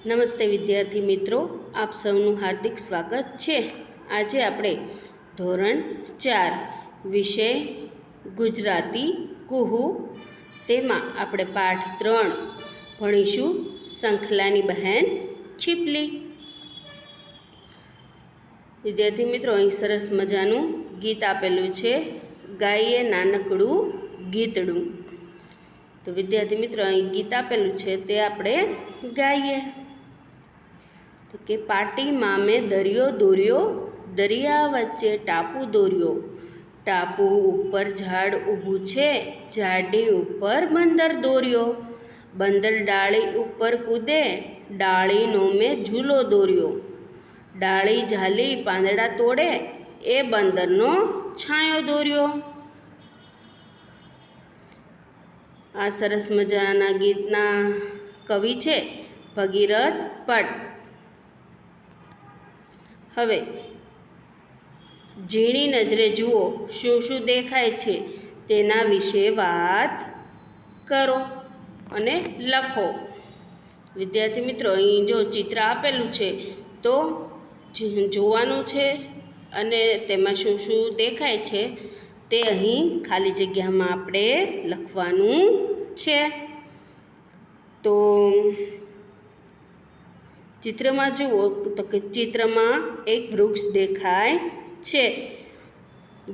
નમસ્તે વિદ્યાર્થી મિત્રો, આપ સૌનું હાર્દિક સ્વાગત છે। આજે આપણે ધોરણ 4 વિષય ગુજરાતી કુહુ તેમાં આપણે પાઠ 3 ભણીશું શંખલાની બહેન છીપલી। વિદ્યાર્થી મિત્રો, અહીં સરસ મજાનું ગીત આપેલું છે, ગાઈએ નાનકડું ગીતડું। તો વિદ્યાર્થી મિત્રો, અહીં ગીત આપેલું છે તે આપણે ગાઈએ। તો કે પાટીમાં મેં દરિયો દોર્યો, દરિયા વચ્ચે ટાપુ દોર્યો, ટાપુ ઉપર ઝાડ ઊભું છે, ઝાડની ઉપર બંદર દોર્યો, બંદર ડાળી ઉપર કૂદે, ડાળીનો મેં ઝૂલો દોર્યો, ડાળી ઝાલી પાંદડા તોડે, એ બંદરનો છાંયો દોર્યો। આ સરસ મજાના ગીતના કવિ છે ભગીરથ ભટ્ટ। હવે ઝીણી નજરે જુઓ શું શું દેખાય છે તેના વિશે વાત કરો અને લખો। વિદ્યાર્થી મિત્રો, અહીં જો ચિત્ર આપેલું છે તો જોવાનું છે અને તેમાં શું શું દેખાય છે તે અહીં ખાલી જગ્યામાં આપણે લખવાનું છે। તો ચિત્રમાં જુઓ તો કે ચિત્રમાં એક વૃક્ષ દેખાય છે,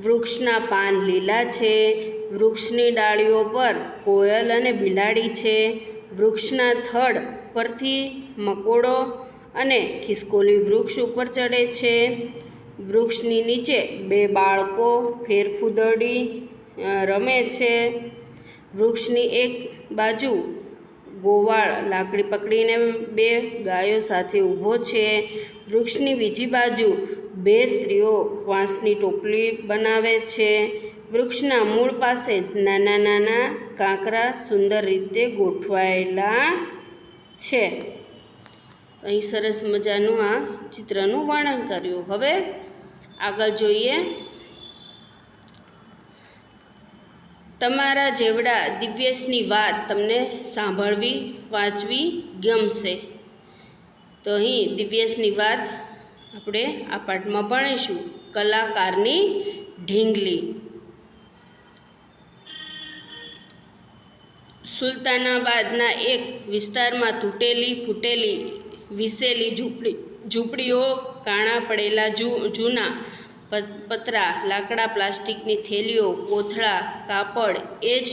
વૃક્ષના પાન લીલા છે, વૃક્ષની ડાળીઓ પર કોયલ અને બિલાડી છે, વૃક્ષના થડ પરથી મકોડો અને ખિસકોલી વૃક્ષ ઉપર ચડે છે, વૃક્ષની નીચે બે બાળકો ફેરફૂદડી રમે છે, વૃક્ષની એક બાજુ ગોવાળ લાકડી પકડીને બે ગાયો સાથે ઊભો છે, વૃક્ષની બીજી બાજુ બે સ્ત્રીઓ વાંસની ટોપલી બનાવે છે, વૃક્ષના મૂળ પાસે નાના નાના કાંકરા સુંદર રીતે ગોઠવાયેલા છે। અહીં સરસ મજાનું આ ચિત્રનું વર્ણન કર્યું। હવે આગળ જોઈએ। તમારા જેવડા દિવ્યેશની વાત તમને સાંભળવી વાંચવી ગમશે। તો અહીં દિવ્યેશની વાત આપણે આ પાઠમાં ભણીશું। કલાકારની ઢીંગલી। સુલતાનાબાદના એક વિસ્તારમાં તૂટેલી ફૂટેલી વિસેલી ઝૂંપડીઓ, કાણા પડેલા જૂના પતરા, લાકડા, પ્લાસ્ટિકની થેલીઓ, કોથળા, કાપડ, એ જ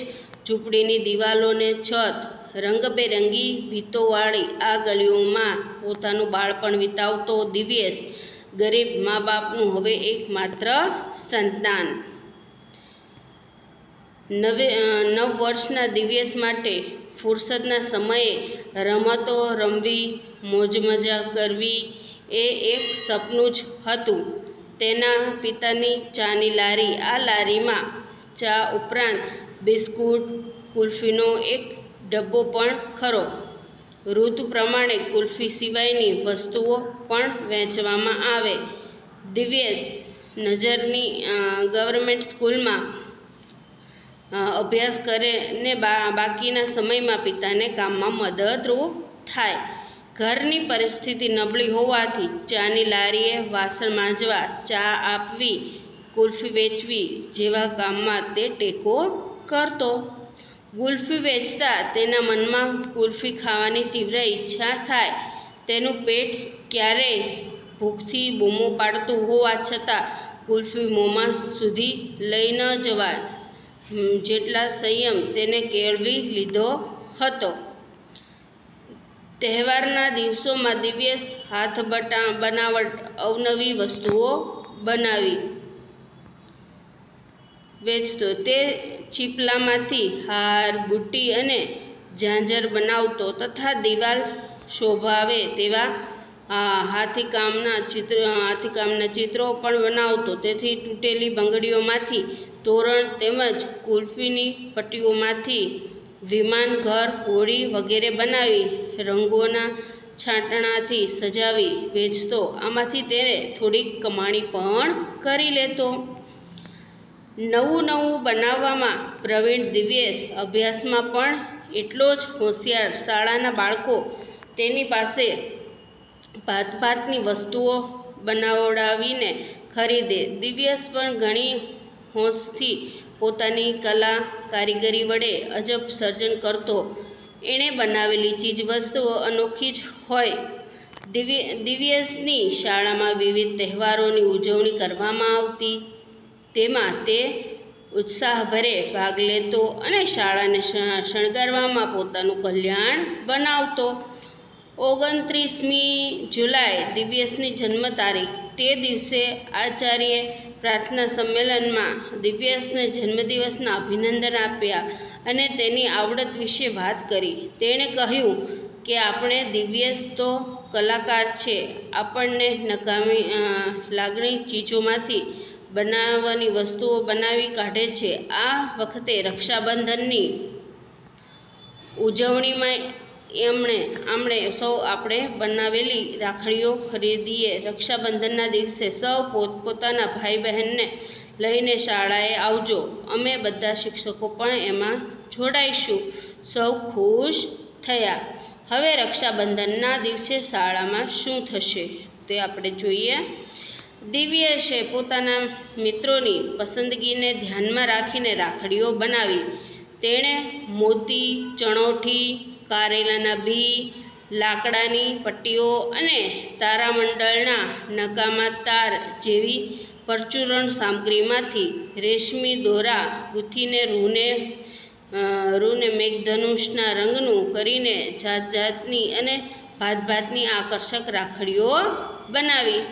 ઝૂંપડીની દિવાલોને છત, રંગબેરંગી ભીંતોવાળી આ ગલીઓમાં પોતાનું બાળપણ વિતાવતો દિવ્યેશ ગરીબ મા બાપનું હવે એકમાત્ર સંતાન। 9 વર્ષના દિવ્યેશ માટે ફુરસદના સમયે રમતો રમવી, મોજ મજા કરવી એ એક સપનું જ હતું। તેના પિતાની ચાની લારી, આ લારીમાં ચા ઉપરાંત બિસ્કુટ, કુલ્ફીનો એક ડબ્બો પણ ખરો। ઋતુ પ્રમાણે કુલ્ફી સિવાયની વસ્તુઓ પણ વેચવામાં આવે। દિવ્યેશ નજરની ગવર્મેન્ટ સ્કૂલમાં અભ્યાસ કરે ને બાકીના સમયમાં પિતાને કામમાં મદદરૂપ થાય। ઘરની પરિસ્થિતિ નબળી હોવાથી ચાની લારીએ વાસણ માંજવા, ચા આપવી, કુલ્ફી વેચવી જેવા કામમાં તે ટેકો કરતો। કુલ્ફી વેચતા તેના મનમાં કુલ્ફી ખાવાની તીવ્ર ઈચ્છા થાય। તેનું પેટ ક્યારેય ભૂખથી બૂમો પાડતું હોવા છતાં કુલ્ફી મોંમાં સુધી લઈ ન જવાય જેટલા સંયમ તેને કેળવી લીધો હતો। તહેવારના દિવસોમાં દિવ્યેશ હાથ બનાવટ અવનવી વસ્તુઓ બનાવી વેચતો। તે ચીપલામાંથી હાર, બુટ્ટી અને ઝાંઝર બનાવતો તથા દિવાલ શોભાવે તેવા હાથીકામના ચિત્રો પણ બનાવતો। તેથી તૂટેલી બંગડીઓમાંથી તોરણ તેમજ કુલ્ફીની પટ્ટીઓમાંથી વિમાન, ઘર, હોડી વગેરે બનાવી રંગોના છાંટણાથી સજાવી વેચતો। આમાંથી તેને થોડીક કમાણી પણ કરી લેતો। નવું નવું બનાવવામાં પ્રવીણ દિવ્યેશ અભ્યાસમાં પણ એટલો જ હોશિયાર। શાળાના બાળકો તેની પાસે ભાતની વસ્તુઓ બનાવડાવીને ખરીદે. દિવ્યેશ પણ ઘણી હોંશથી પોતાની કલા કારીગરી વડે અજબ સર્જન કરતો. એણે બનાવેલી ચીજવસ્તુઓ અનોખી જ હોય. દિવ્યેશની શાળામાં વિવિધ તહેવારોની ઉજવણી કરવામાં આવતી. તેમાં તે ઉત્સાહભરે ભાગ લેતો અને શાળાને શણગારવામાં પોતાનું કલ્યાણ બનાવતો. 29મી જુલાઈ દિવ્યેશની જન્મ તારીખ. તે દિવસે આચાર્યે પ્રાર્થના સંમેલનમાં દિવ્યેશને જન્મદિવસના અભિનંદન આપ્યા અને તેની આવડત વિશે વાત કરી. તેણે કહ્યું કે આપણે દિવ્યેશ તો કલાકાર છે, આપણને નકામી લાગણી ચીજોમાંથી બનાવવાની વસ્તુઓ બનાવી કાઢે છે. આ વખતે રક્ષાબંધનની ઉજવણીમાં આપણે સૌ આપણે બનાવેલી રાખડીઓ ખરીદીએ. રક્ષાબંધનના દિવસે સૌ પોતપોતાના ભાઈ બહેનને લઈને શાળાએ આવજો. અમે બધા શિક્ષકો પણ એમાં જોડાઈશું. સૌ ખુશ થયા. હવે રક્ષાબંધનના દિવસે શાળામાં શું થશે તે આપણે જોઈએ. દિવ્યેશે પોતાના મિત્રોની પસંદગીને ધ્યાનમાં રાખીને રાખડીઓ બનાવી. તેણે મોતી, ચણોઠી, કારેલાના બી, લાકડાની પટ્ટીઓ અને તારામંડળના નકામા તાર જેવી પરચુરણ સામગ્રીમાંથી રેશમી દોરા ગૂંથીને રૂને મેઘધનુષના રંગનું કરીને જાત જાતની અને ભાતની આકર્ષક રાખડીઓ બનાવી.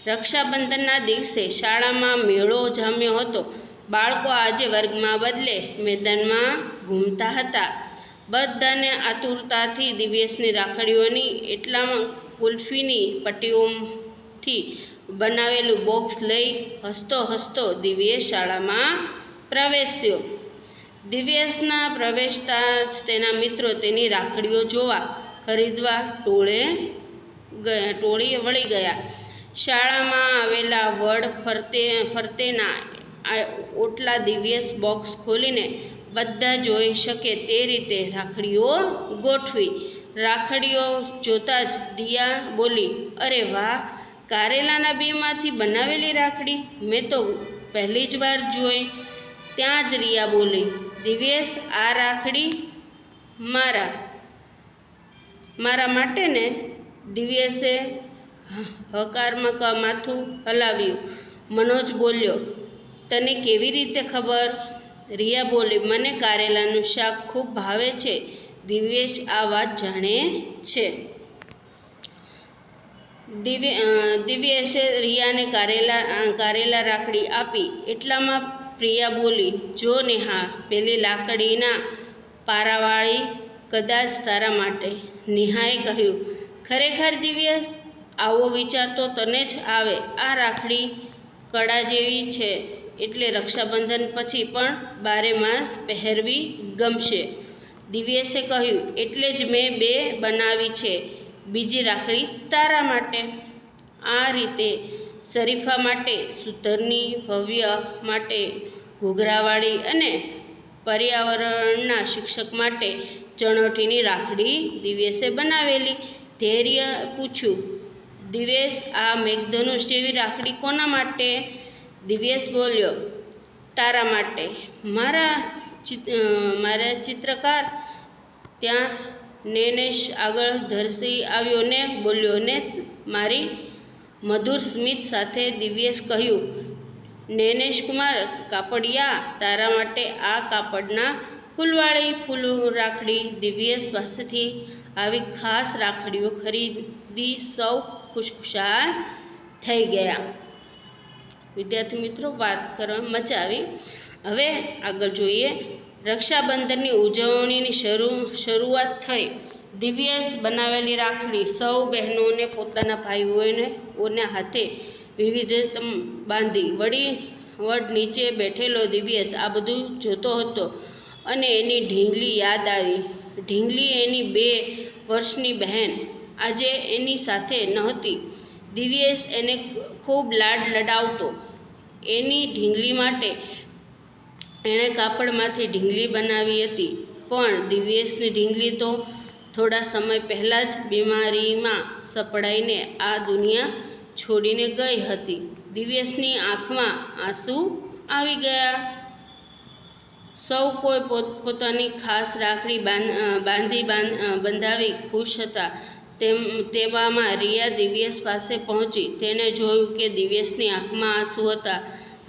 રક્ષાબંધનના દિવસે શાળામાં મેળો જામ્યો હતો. બાળકો આજે વર્ગમાં બદલે મેદાનમાં ઘૂમતા હતા. બધાને આતુરતાથી દિવ્યેશની રાખડીઓની એટલામાં કુલ્ફીની પટ્ટીઓથી બનાવેલું બોક્સ લઈ હસતો હસતો દિવ્યેશ શાળામાં પ્રવેશ્યો. દિવ્યેશના પ્રવેશતા જ તેના મિત્રો તેની રાખડીઓ ખરીદવા ટોળીએ વળી ગયા. શાળામાં આવેલા વડ ફરતેના ઓટલા દિવ્યેશ બોક્સ ખોલીને બધા જોઈ શકે તે રીતે રાખડીઓ ગોઠવી. રાખડીઓ જોતાં જ દિયા બોલી, અરે વાહ, કારેલાના બીમાંથી બનાવેલી રાખડી! મેં તો પહેલી જ વાર જોઈ. ત્યાં જ રિયા બોલી, દિવ્યેશ, આ રાખડી મારા માટે ને? દિવ્યેશે હકારમાં માથું હલાવ્યું. મનોજ બોલ્યો, તને કેવી રીતે ખબર? રિયા બોલી, મને કારેલાનું શાક ખૂબ ભાવે છે. દિવ્યેશ આ વાત જાણે છે. દિવ્યેશે રિયાને કારેલા રાખડી આપી. એટલામાં પ્રિયા બોલી, જો નેહા, પેલી લાકડીના પારાવાળી કદાચ તારા માટે. નેહાએ કહ્યું, ખરેખર દિવ્યેશ, આવો વિચાર તો તને જ આવે. આ રાખડી કડા જેવી છે એટલે રક્ષાબંધન પછી પણ 12 માસ પહેરવી ગમશે. દિવ્યેશે કહ્યું, એટલે જ મેં 2 બનાવી છે, બીજી રાખડી તારા માટે. આ રીતે શરીફા માટે સૂતરની, ભવ્ય માટે ઘૂઘરાવાળી અને પર્યાવરણના શિક્ષક માટે ચણોઠીની રાખડી દિવ્યેશે બનાવેલી. ધૈર્ય પૂછ્યું, દિવ્યેશ, આ મેઘધનુષ જેવી રાખડી કોના માટે? દિવ્યેશ બોલ્યો, તારા માટે. મારા ચિત્રકાર? ત્યાં નૈનેશ આગળ ધસી આવ્યો ને બોલ્યો ને મારી મધુર સ્મિત સાથે દિવ્યેશ કહ્યું, નૈનેશકુમાર કાપડિયા, તારા માટે આ કાપડના ફૂલવાળી ફૂલ રાખડી. દિવ્યેશ પાસેથી આવી ખાસ રાખડીઓ ખરીદી સૌ ખુશખુશાલ થઈ ગયા. વિદ્યાર્થી મિત્રો, વાત કરવા મજા આવી. હવે આગળ જોઈએ. રક્ષાબંધનની ઉજવણીની શરૂઆત થઈ. દિવ્યેશ બનાવેલી રાખડી સૌ બહેનોને પોતાના ભાઈઓને હાથે વિધિવત બાંધી. વડ નીચે બેઠેલો દિવ્યેશ આ બધું જોતો હતો અને એની ઢીંગલી યાદ આવી. ઢીંગલી એની 2 વર્ષની બહેન આજે એની સાથે નહોતી. દિવ્યેશ એને ખૂબ લાડ લડાવતો. એની ઢીંગલી માટે એણે કાપડમાંથી ઢીંગલી બનાવી હતી, પણ દિવ્યેશની ઢીંગલી તો થોડા સમય પહેલાં જ બીમારીમાં સપડાઈને આ દુનિયા છોડીને ગઈ હતી. દિવ્યેશની આંખમાં આંસુ આવી ગયા. સૌ કોઈ પોતપોતાની ખાસ રાખડી બંધાવી ખુશ હતા. તેવામાં રિયા દિવ્યેશ પાસે પહોંચી. તેણે જોયું કે દિવ્યેશની આંખમાં આંસુ હતા.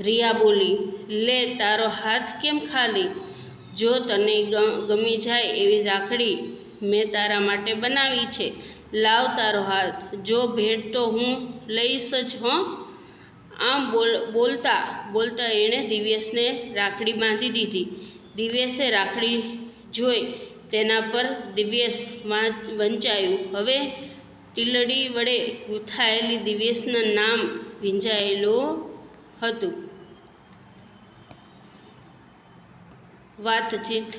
રિયા બોલી, લે, તારો હાથ કેમ ખાલી? જો તને ગમી જાય એવી રાખડી મેં તારા માટે બનાવી છે. લાવ તારો હાથ. જો ભેટ તો હું લઈશ જ હો. આમ બોલતા એણે દિવ્યેશને રાખડી બાંધી દીધી. દિવ્યેશે રાખડી જોઈ તેના પર દિવ્યેશ વંચાયું. હવે ટીલડી વડે ગૂંથાયેલી દિવ્યેશનું નામ વીંજાયેલું હતું. વાતચીત.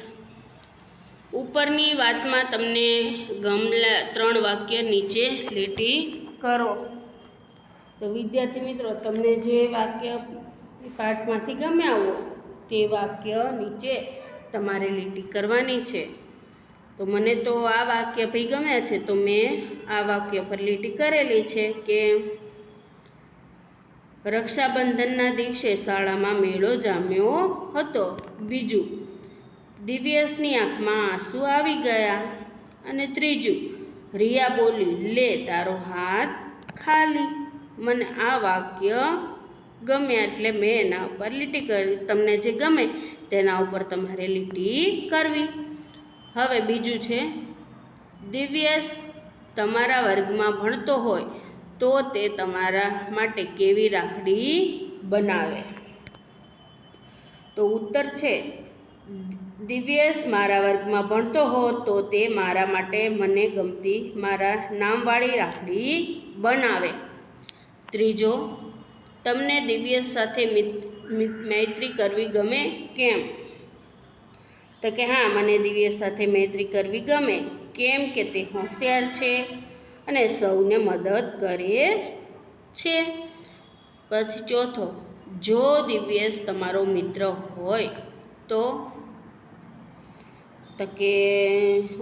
ઉપરની વાતમાં તમને ગમેલા 3 વાક્ય નીચે લીટી કરો. તો વિદ્યાર્થી મિત્રો, તમને જે વાક્ય પાઠમાંથી ગમ્યા હોય તે વાક્ય નીચે તમારે લીટી કરવાની છે. તો મને તો આ વાક્ય ભાઈ ગમ્યા છે, તો મેં આ વાક્ય પર લીટી કરેલી છે કે રક્ષાબંધનના દિવસે શાળામાં મેળો જામ્યો હતો. બીજું, દિવ્યેશની આંખમાં આંસુ આવી ગયા. અને ત્રીજું, રિયા બોલી, લે, તારો હાથ ખાલી. મને આ વાક્ય ગમ્યા એટલે મેં એના ઉપર લીટી કરી. તમને જે ગમે તેના ઉપર તમારે લીટી કરવી. હવે બીજું છે, દિવ્યેશ તમારા વર્ગમાં ભણતો હોય તો તે તમારા માટે કેવી રાખડી બનાવે? તો ઉત્તર છે, દિવ્યેશ મારા વર્ગમાં ભણતો હોત તો તે મારા માટે મને ગમતી મારા નામવાળી રાખડી બનાવે. ત્રીજો, તમને દિવ્યેશ સાથે મૈત્રી કરવી ગમે કેમ? તો કે હા, મને દિવ્યેશ સાથે મૈત્રી કરવી ગમે. કેમ કે તે હોશિયાર છે અને સૌને મદદ કરે છે. પછી ચોથો, જો દિવ્યેશ તમારો મિત્ર હોય તો કે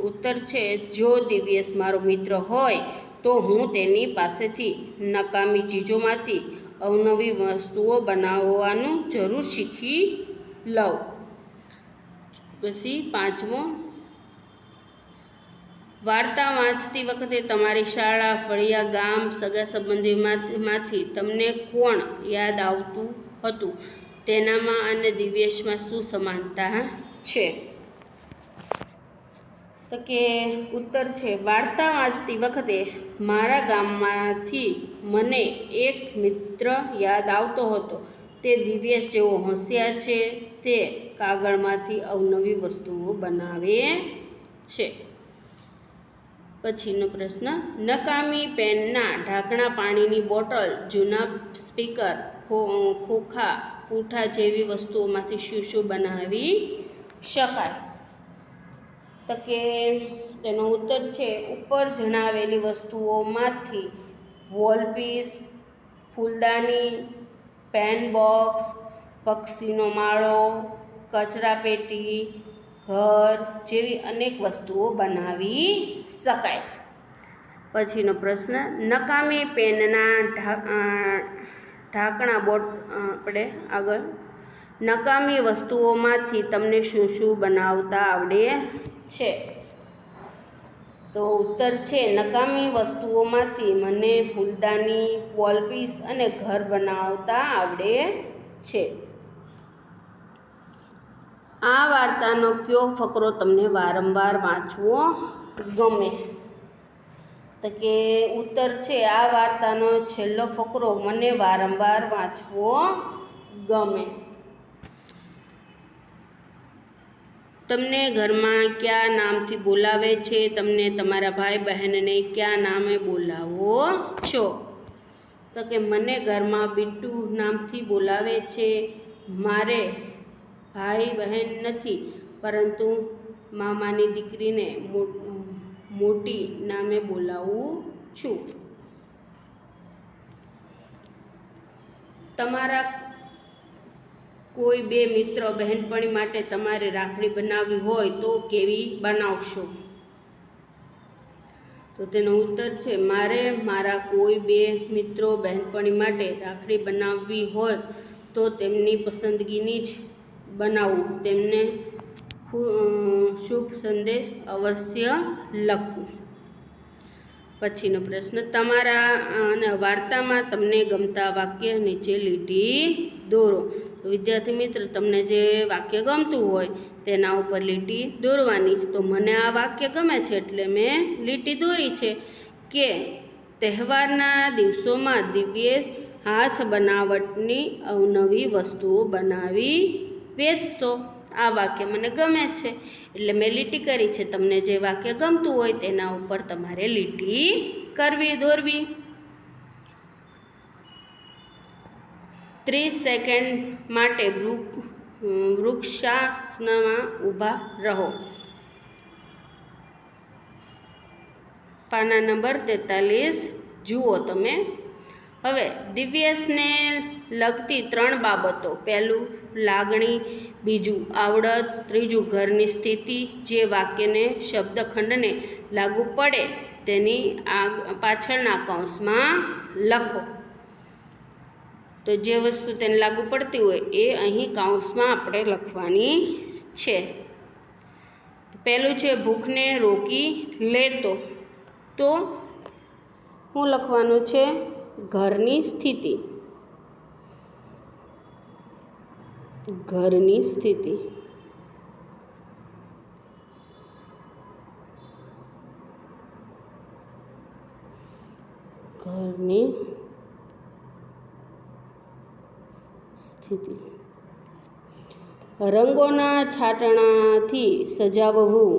ઉત્તર છે, જો દિવ્યેશ મારો મિત્ર હોય તો હું તેની પાસેથી નકામી ચીજોમાંથી અવનવી વસ્તુઓ બનાવવાનું જરૂર શીખી લઉં. પછી પાંચમો, વાર્તા વાંચતી વખતે તમારી શાળા, ફળિયા, ગામ, સગા સંબંધીમાંથી તમને કોણ યાદ આવતું હતું? તેનામાં અને દિવ્યેશમાં શું સમાનતા છે? તો કે ઉત્તર છે, વાર્તા વાંચતી વખતે મારા ગામમાંથી મને એક મિત્ર યાદ આવતો હતો. તે દિવ્યેશ જેવો હોશિયાર છે. તે કાગળમાંથી અવનવી વસ્તુઓ બનાવે છે. પછીનો પ્રશ્ન, નકામી પેનના ઢાંકણા, પાણીની બોટલ, જૂના સ્પીકર, ખોખા, પૂંઠા જેવી વસ્તુઓમાંથી શું શું બનાવી શકાય? તો કે તેનો ઉત્તર છે, ઉપર જણાવેલી વસ્તુઓમાંથી વોલપીસ, ફૂલદાની, પેન બોક્સ, પક્ષીનો માળો, કચરાપેટી, ઘર જેવી અનેક વસ્તુઓ બનાવી શકાય. પછીનો પ્રશ્ન, નકામી પેનના ઢાંકણા નકામી વસ્તુઓમાંથી તમને શું શું બનાવતા આવડે છે? તો ઉત્તર છે, નકામી વસ્તુઓમાંથી મને ફૂલદાની, વોલપીસ અને ઘર બનાવતા આવડે છે. આ વાર્તાનો કયો ફકરો તમને વારંવાર વાંચવો ગમે? તો કે ઉત્તર છે, આ વાર્તાનો છેલ્લો ફકરો મને વારંવાર વાંચવો ગમે. તમને ઘરમાં કયા નામથી બોલાવે છે? તમને તમારા ભાઈ બહેનને કયા નામે બોલાવો છો? તો કે મને ઘરમાં બિટ્ટુ નામથી બોલાવે છે. મારે ભાઈ બહેન નથી, પરંતુ મામાની દીકરીને મોટી નામે બોલાવું છું. તમારા કોઈ 2 મિત્ર બહેનપણી માટે તમારે રાખડી બનાવવી હોય તો કેવી બનાવશો? તો તેનો ઉત્તર છે મારે મારા કોઈ બે મિત્રો બહેનપણી માટે રાખડી બનાવવી હોય તો તેમની પસંદગીની જ બનાવવું, તેમને શુભ સંદેશ અવશ્ય લખવું. પછીનો પ્રશ્ન, તમારા વાર્તામાં તમને ગમતા વાક્ય નીચે લીટી દોરો. વિદ્યાર્થી મિત્ર, તમને જે વાક્ય ગમતું હોય તેના ઉપર લીટી દોરવાની. તો મને આ વાક્ય ગમે છે એટલે મેં લીટી દોરી છે કે તહેવારના દિવસોમાં દિવ્યેશ હાથ બનાવટની અવનવી વસ્તુઓ બનાવી વેચતો. આ વાક્ય મને ગમે છે એટલે મેં લીટી કરી છે. તમને જે વાક્ય ગમતું હોય તેના ઉપર તમારે લીટી દોરવી. 30 સેકન્ડ માટે વૃક્ષાસનમાં ઊભા રહો. પાના નંબર 43 જુઓ તમે. હવે દિવ્યેશને લગતી 3 બાબતો. પહેલું લાગણી, બીજું આવડત, ત્રીજું ઘરની સ્થિતિ જે વાક્યને શબ્દખંડને લાગુ પડે તેની પાછળના કૌંસમાં લખો. તો જે વસ્તુ તેને લાગુ પડતી હોય એ અહીં કૌંસમાં આપણે લખવાની છે. પહેલું છે ભૂખને રોકી લેતો. તો શું લખવાનું છે? ઘરની સ્થિતિ. ઘરની સ્થિતિ. ઘરની સ્થિતિ. રંગોના છાંટણાથી સજાવવું.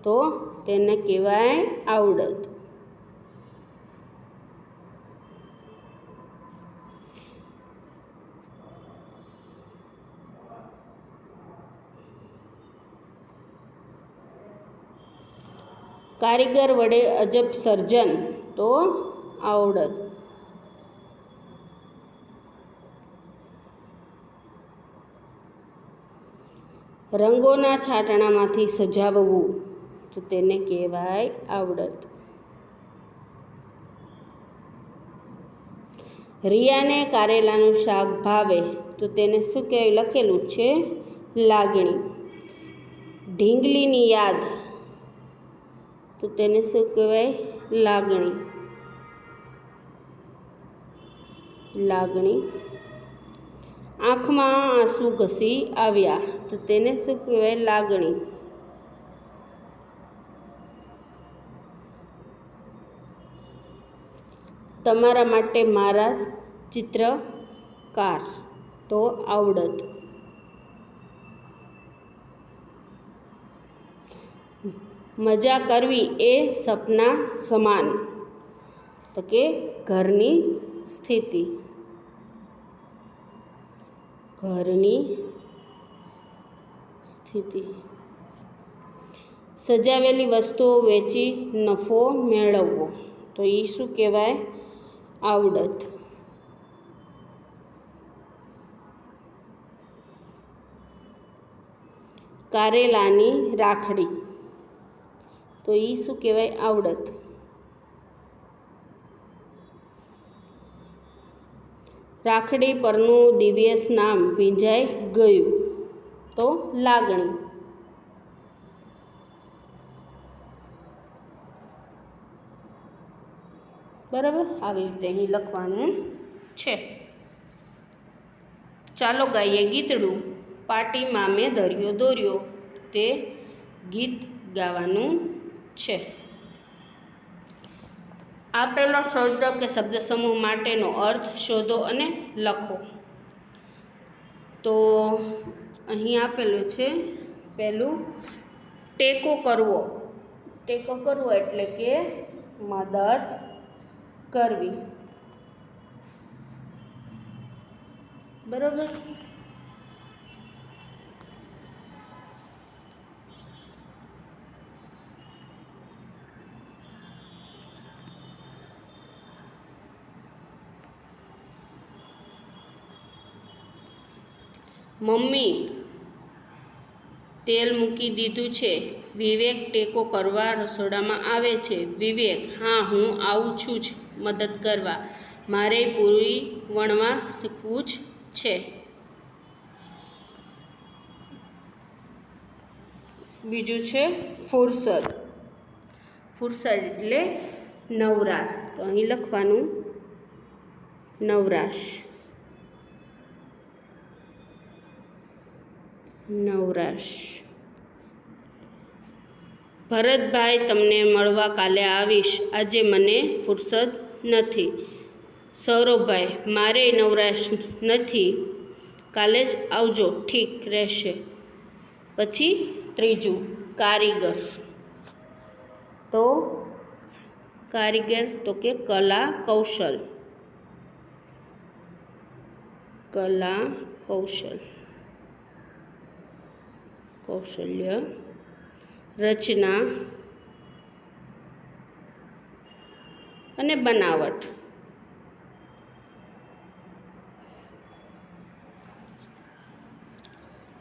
તો તેને કહેવાય આવડત. કારીગર વડે અજબ સર્જન. તો આવડત. રંગોના છાંટણામાંથી સજાવવું. તો તેને કહેવાય આવડત. રિયાને કારેલાનું શાક ભાવે. તો તેને શું કહેવાય? લખેલું છે લાગણી. ઢીંગલીની યાદ. તો તેને શું કહેવાય? લાગણી. લાગણી. આંખમાં આંસુ ઘસી આવ્યા. તો તેને શું કહેવાય? લાગણી. તમારા માટે મારા ચિત્રકાર. તો આવડત. મજા કરવી એ સપના સમાન. તો કે ઘરની સ્થિતિ. ઘરની સ્થિતિ. સજાવેલી વસ્તુઓ વેચી નફો મેળવવો. તો એ શું કહેવાય? આવડત. કારેલાની રાખડી. તો એ શું કહેવાય? આવડત. રાખડી પરનું દિવ્યેશ નામ ભીંજાઈ ગયું. તો લાગણી. બરાબર, આવી રીતે અહીં લખવાનું છે. ચાલો ગાઈએ ગીતડું. પાટીમાં મેં દરિયો દોર્યો. તે ગીત ગાવાનું છે. આપેલો શબ્દ કે શબ્દ સમૂહ માટેનો અર્થ શોધો અને લખો. તો અહીં આપેલું છે પહેલું ટેકો કરવો. ટેકો કરવો એટલે કે મદદ કરવી. બરાબર. મમ્મી તેલ મૂકી દીધું છે. વિવેક ટેકો કરવા રસોડામાં આવે છે. વિવેક: હા, હું આવું છું જ મદદ કરવા. મારે પૂરી વણવા શીખવું જ છે. બીજું છે ફુરસદ. ફુરસદ એટલે નવરાશ. તો અહીં લખવાનું નવરાશ. નવરાશ. ભરતભાઈ, તમને મળવા કાલે આવીશ. આજે મને ફુરસદ નથી. સૌરભભાઈ: મારે નવરાશ નથી, કાલે જ આવજો. ઠીક રહેશે. પછી ત્રીજું કારીગર. તો કારીગર તો કે કલા કૌશલ. કલા કૌશલ, કૌશલ્ય, રચના અને બનાવટ.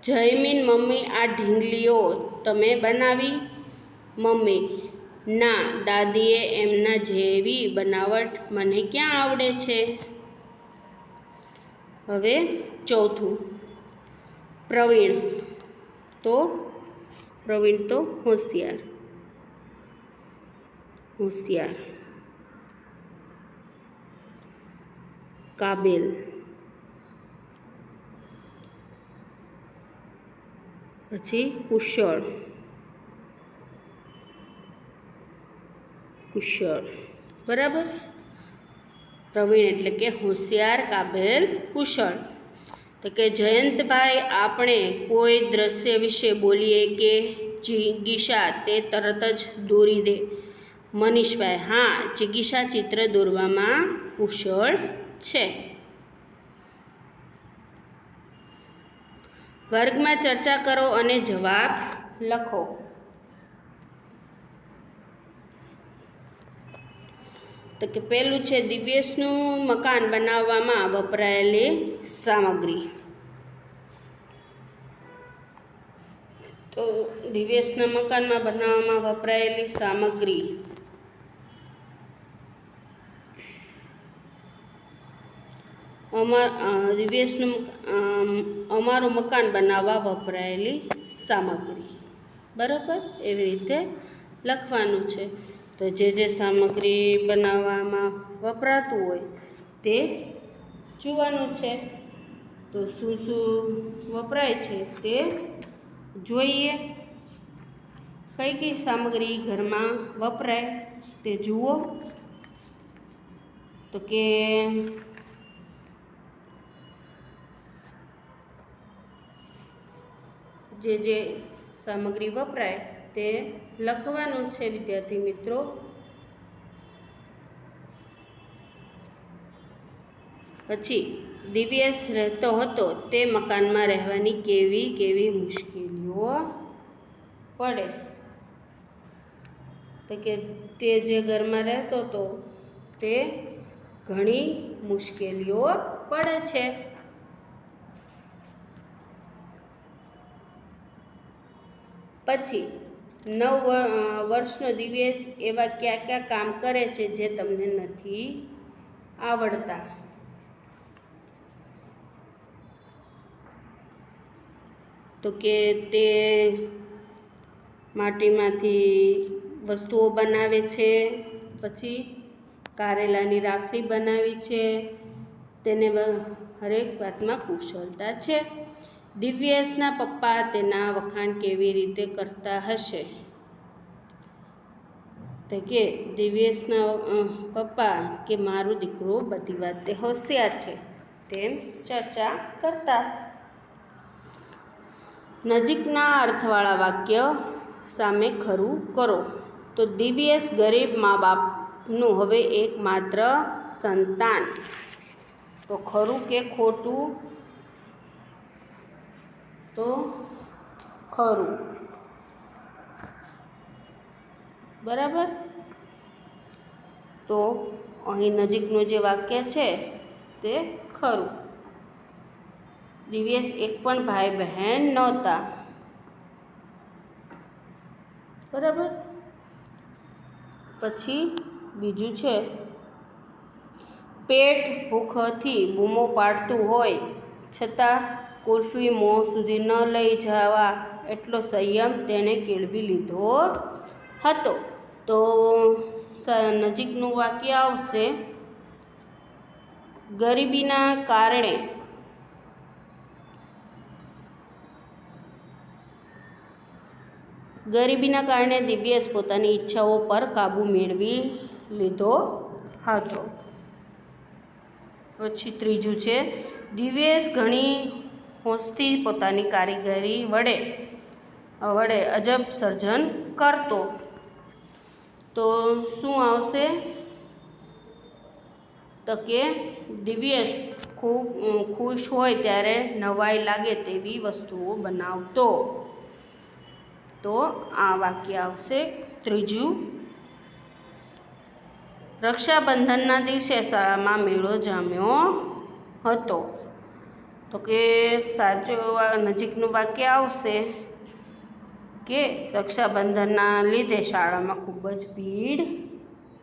જયમીન: મમ્મી, આ ઢીંગલીઓ તમે બનાવી? મમ્મી: ના દાદીએ, એમના જેવી બનાવટ મને ક્યાં આવડે છે. હવે ચોથું પ્રવીણ. તો પ્રવીણ તો હોશિયાર. હોશિયાર. કાબિલ. પછી કુશળ. કુશળ. બરાબર. પ્રવીણ એટલે કે હોશિયાર, કાબિલ, કુશળ. તો કે જયંતભાઈ, આપણે કોઈ દ્રશ્ય વિશે બોલીએ કે જિગીષા તે તરત જ દોરી દે. મનીષભાઈ: હા, જિગીષા ચિત્ર દોરવામાં કુશળ છે. વર્ગમાં ચર્ચા કરો અને જવાબ લખો. તો કે પહેલું છે દિવ્યેશનું મકાન બનાવવામાં વપરાયેલી સામગ્રી. તો દિવ્યેશના મકાનમાં બનાવવામાં વપરાયેલી સામગ્રી. દિવ્યેશનું અમારું મકાન બનાવવા વપરાયેલી સામગ્રી. બરાબર, એવી રીતે લખવાનું છે. તો જે સામગ્રી બનાવવામાં વપરાતું હોય તે જોવાનું છે. તો શું શું વપરાય છે તે જોઈએ. કઈ કઈ સામગ્રી ઘરમાં વપરાય તે જુઓ. તો કે જે સામગ્રી વપરાય તે લખવાનું છે વિદ્યાર્થી મિત્રો. પછી દિવ્યેશ રહેતો હતો તે મકાનમાં રહેવાની કેવી કેવી મુશ્કેલીઓ પડે. તો કે તે જે ઘરમાં રહેતો હતો તે ઘણી મુશ્કેલીઓ પડે છે. પછી 9 વર્ષનો દિવ્યેશ એવા કયા કામ કરે છે જે તમને નથી આવડતા. તો કે તે માટીમાંથી વસ્તુઓ બનાવે છે. પછી કારેલાની રાખડી બનાવી છે. તેને હરેક વાતમાં કુશળતા છે. દિવ્યેશના પપ્પા તેના વખાણ કેવી રીતે કરતા હશે. તો કે દિવ્યેશના પપ્પા કે મારો દીકરો બધી વાતે હોશિયાર છે તેમ ચર્ચા કરતા. નજીકના અર્થવાળા વાક્ય સામે ખરું કરો. તો દિવ્યેશ ગરીબ મા બાપનું હવે એકમાત્ર સંતાન. તો ખરું કે ખોટું. તો ખરું. બરાબર. તો અહીં નજીકનું જે વાક્ય છે તે ખરું. દિવ્યેશ એક પણ ભાઈ બહેન નહોતા. બરાબર. પછી બીજું છે, પેટ ભૂખથી બૂમો પાડતું હોય છતાં કુલ્ફી મોં સુધી ન લઈ જવા એટલો સંયમ તેણે કેળવી લીધો હતો. તો નજીકનું વાક્ય આવશે, ગરીબીના કારણે દિવ્યેશ પોતાની ઈચ્છાઓ પર કાબૂ મેળવી લીધો હતો. પછી ત્રીજું છે, દિવ્યેશ ઘણી હોંશથી પોતાની કારીગરી વડે અજબ સર્જન કરતો. તો શું આવશે? તો કે દિવ્યેશ ખૂબ ખુશ હોય ત્યારે નવાઈ લાગે તેવી વસ્તુઓ બનાવતો. તો આ વાક્ય આવશે ત્રીજું. રક્ષાબંધનના દિવસે શાળામાં મેળો જામ્યો હતો. તો કે સાચું નજીકનું વાક્ય આવશે કે રક્ષાબંધનના લીધે શાળામાં ખૂબ જ ભીડ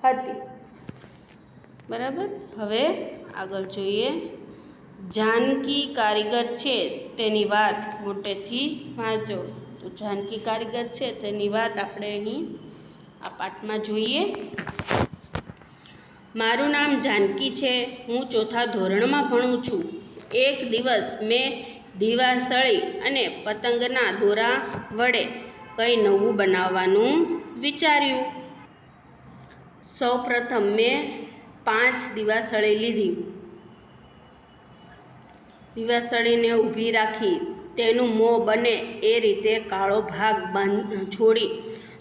હતી. બરાબર. હવે આગળ જોઈએ, જાનકી કારીગર છે તેની વાત મોટેથી વાંચો. તો જાનકી કારીગર છે તેની વાત આપણે અહીં આ પાઠમાં જોઈએ. મારું નામ જાનકી છે. હું 4થા ધોરણમાં ભણું છું. એક દિવસ મેં દીવાસળી અને પતંગના દોરા વડે કંઈ નવું બનાવવાનું વિચાર્યું. સૌપ્રથમ મેં 5 દીવાસળી લીધી. દીવાસળીને ઊભી રાખી તેનું મોં બને એ રીતે કાળો ભાગ છોડી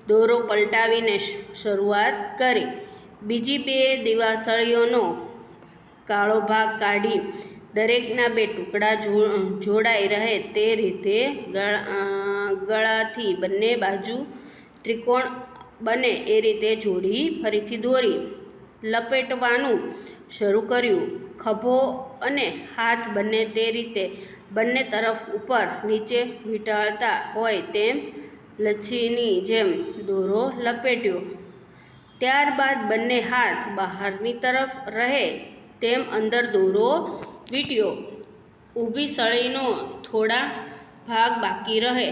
દોરો પલટાવીને શરૂઆત કરી. બીજી 2 દીવાસળીઓનો કાળો ભાગ કાઢી દરેકના 2 ટુકડા જોડાઈ રહે તે રીતે ગળાથી બંને બાજુ ત્રિકોણ બને એ રીતે જોડી ફરીથી દોરી લપેટવાનું શરૂ કર્યું. ખભો અને હાથ બંને તે રીતે બંને તરફ ઉપર નીચે વીંટાળતા હોય તેમ લચ્છીની જેમ દોરો લપેટ્યો. ત્યારબાદ બંને હાથ બહારની તરફ રહે તેમ અંદર દોરો વીંટ્યો. ઊભી સળીનો થોડા ભાગ બાકી રહે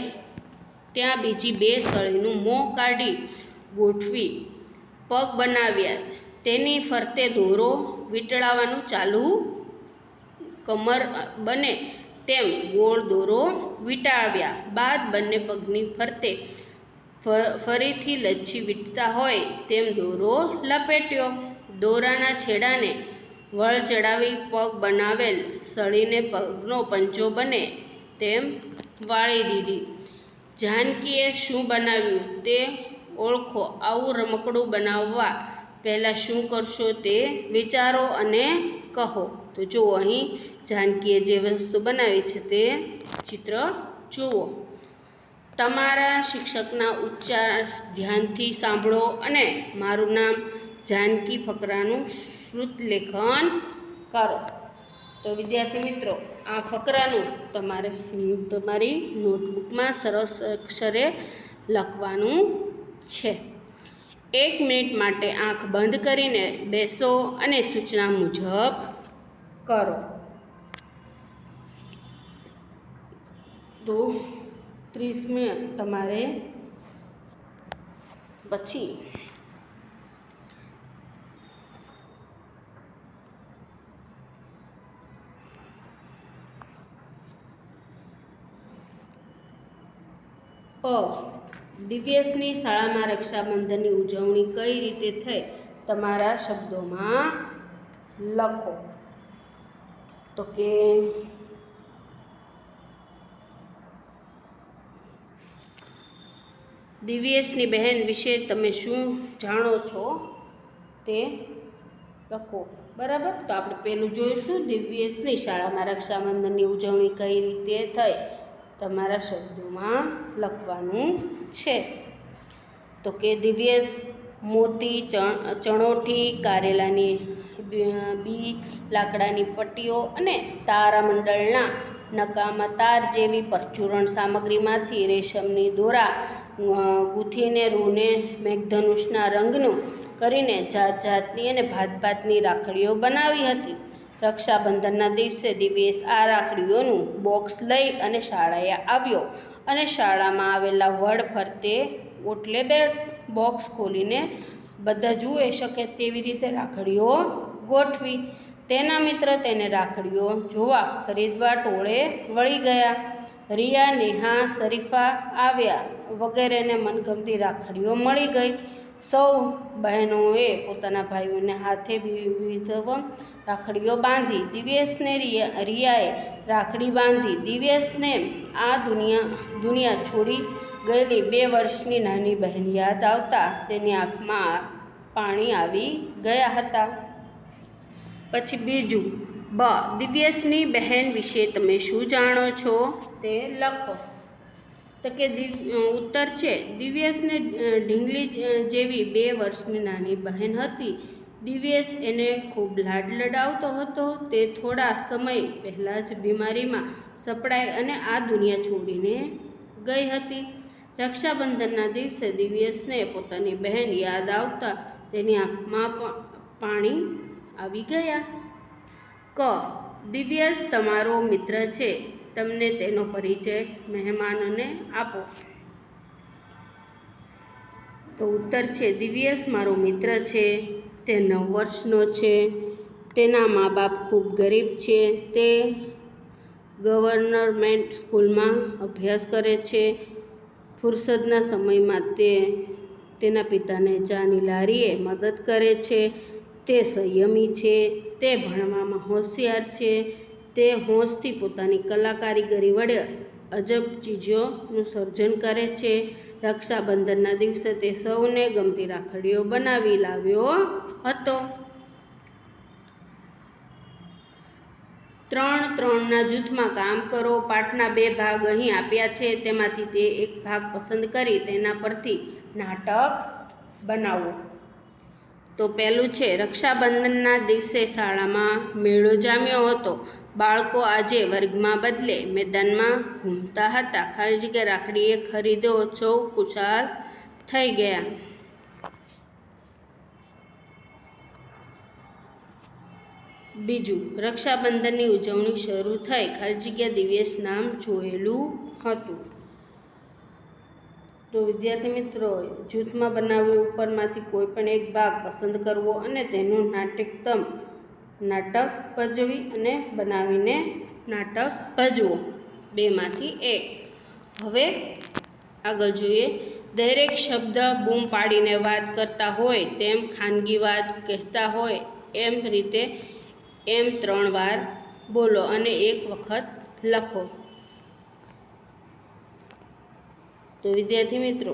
ત્યાં બીજી 2 સળીનું મોં કાઢી ગોઠવી પગ બનાવ્યા. તેની ફરતે દોરો વીંટળાવવાનું ચાલુ. કમર બને તેમ ગોળ દોરો વીંટાળ્યા બાદ બંને પગની ફરતે ફરીથી લચ્છી વીંટતા હોય તેમ દોરો લપેટ્યો. દોરાના છેડાને વળ ચડાવી પગ બનાવેલ સળીને પગનો પંજો બને તેમ વાળી દીધી. જાનકીએ શું બનાવ્યું તે ઓળખો. આવું રમકડું બનાવવા પહેલાં શું કરશો તે વિચારો અને કહો. તો જુઓ, અહીં જાનકીએ જે વસ્તુ બનાવી છે તે ચિત્ર જુઓ. તમારા શિક્ષકના ઉચ્ચાર ધ્યાનથી સાંભળો અને મારું નામ જાનકી ફકરાનું શ્રુતલેખન કરો. તો વિદ્યાર્થી મિત્રો, આ ફકરાનું તમારી નોટબુકમાં સરસ અક્ષરે લખવાનું છે. 1 મિનિટ માટે આંખ બંધ કરીને બેસો અને સૂચના મુજબ કરો. તો 30 મિનિટ તમારે પછી દિવ્યેશની શાળામાં રક્ષાબંધનની ઉજવણી કઈ રીતે થઈ તમારા શબ્દોમાં લખો. તો કે દિવ્યેશની બહેન વિશે તમે શું જાણો છો તે લખો. બરાબર. તો આપણે પહેલું જોઈશું, દિવ્યેશની શાળામાં રક્ષાબંધનની ઉજવણી કઈ રીતે થઈ તમારા શબ્દોમાં લખવાનું છે. તો કે દિવ્યેશ મોતી, ચણોઠી, કારેલાની બી, લાકડાની પટ્ટીઓ અને તારામંડળના નકામા તાર જેવી પરચુરણ સામગ્રીમાંથી રેશમની દોરા ગૂંથીને રૂને મેઘધનુષના રંગનું કરીને જાત જાતની અને ભાત ભાતની રાખડીઓ બનાવી હતી. રક્ષાબંધનના દિવસે દિવ્યેશ આ રાખડીઓનું બોક્સ લઈ અને શાળાએ આવ્યો અને શાળામાં આવેલા વડ ફરતે ઓટલે બોક્સ ખોલીને બધા જુએ શકે તેવી રીતે રાખડીઓ ગોઠવી. તેના મિત્ર તેને રાખડીઓ જોવા ખરીદવા ટોળે વળી ગયા. રિયા, નેહા, શરીફા આવ્યા વગેરેને મનગમતી રાખડીઓ મળી ગઈ. સૌ બહેનોએ પોતાના ભાઈઓને હાથે વિવિધ રાખડીઓ બાંધી. દિવ્યેશને રિયાએ રાખડી બાંધી. દિવ્યેશને આ દુનિયા છોડી ગયેલી 2 વર્ષની નાની બહેન યાદ આવતા તેની આંખમાં પાણી આવી ગયા હતા. પછી બીજું બ. દિવ્યેશની બહેન વિશે તમે શું જાણો છો તે લખો. તો કે ઉત્તર છે, દિવ્યેશને ઢીંગલી જેવી 2 વર્ષની નાની બહેન હતી. દિવ્યેશ એને ખૂબ લાડ લડાવતો હતો. તે થોડા સમય પહેલાં જ બીમારીમાં સપડાઈ અને આ દુનિયા છોડીને ગઈ હતી. રક્ષાબંધનના દિવસે દિવ્યેશને પોતાની બહેન યાદ આવતા તેની આંખમાં પાણી આવી ગયા. ક. દિવ્યેશ તમારો મિત્ર છે. તમને તેનો પરિચય મહેમાનોને આપો. તો ઉત્તર છે, દિવ્યેશ મારો મિત્ર છે. તે 9 વર્ષનો છે. તેના મા બાપ ખૂબ ગરીબ છે. તે ગવર્નમેન્ટ સ્કૂલમાં અભ્યાસ કરે છે. ફુરસદના સમયમાં તે તેના પિતાને ચાની લારીએ મદદ કરે છે. તે સંયમી છે. તે ભણવામાં હોશિયાર છે. તે હોંશથી પોતાની કલા કારીગરી વડે અજબ ચીજોનું સર્જન કરે છે. રક્ષાબંધનના દિવસે તે સૌને ગમતી રાખડીઓ બનાવી લાવ્યો હતો. 3-3ના જૂથમાં કામ કરો. પાઠના 2 ભાગ અહીં આપ્યા છે. તેમાંથી તે એક ભાગ પસંદ કરી તેના પરથી નાટક બનાવો. તો પહેલું છે, રક્ષાબંધનના દિવસે શાળામાં મેળો જામ્યો હતો. બાળકો આજે વર્ગમાં બદલે મેદાનમાં ઘૂમતા હતા. ખાલી જગ્યા રાખડીએ ખરીદો. સૌ ખુશાલ થઈ ગયા. બીજું, રક્ષાબંધનની ઉજવણી શરૂ થઈ. ખાલી જગ્યા દિવ્યેશ નામ જોયેલું હતું. તો વિદ્યાર્થી મિત્રો, જૂથમાં બનાવ્યું ઉપરમાંથી કોઈ પણ એક ભાગ પસંદ કરવો અને તેનું નાટક ભજવી અને બનાવીને નાટક ભજવો. 2માંથી 1. હવે આગળ જોઈએ. દરેક શબ્દ બૂમ પાડીને વાત કરતા હોય તેમ ખાનગી વાત કહેતા હોય એમ રીતે 3 વાર બોલો અને 1 વખત લખો. તો વિદ્યાર્થી મિત્રો,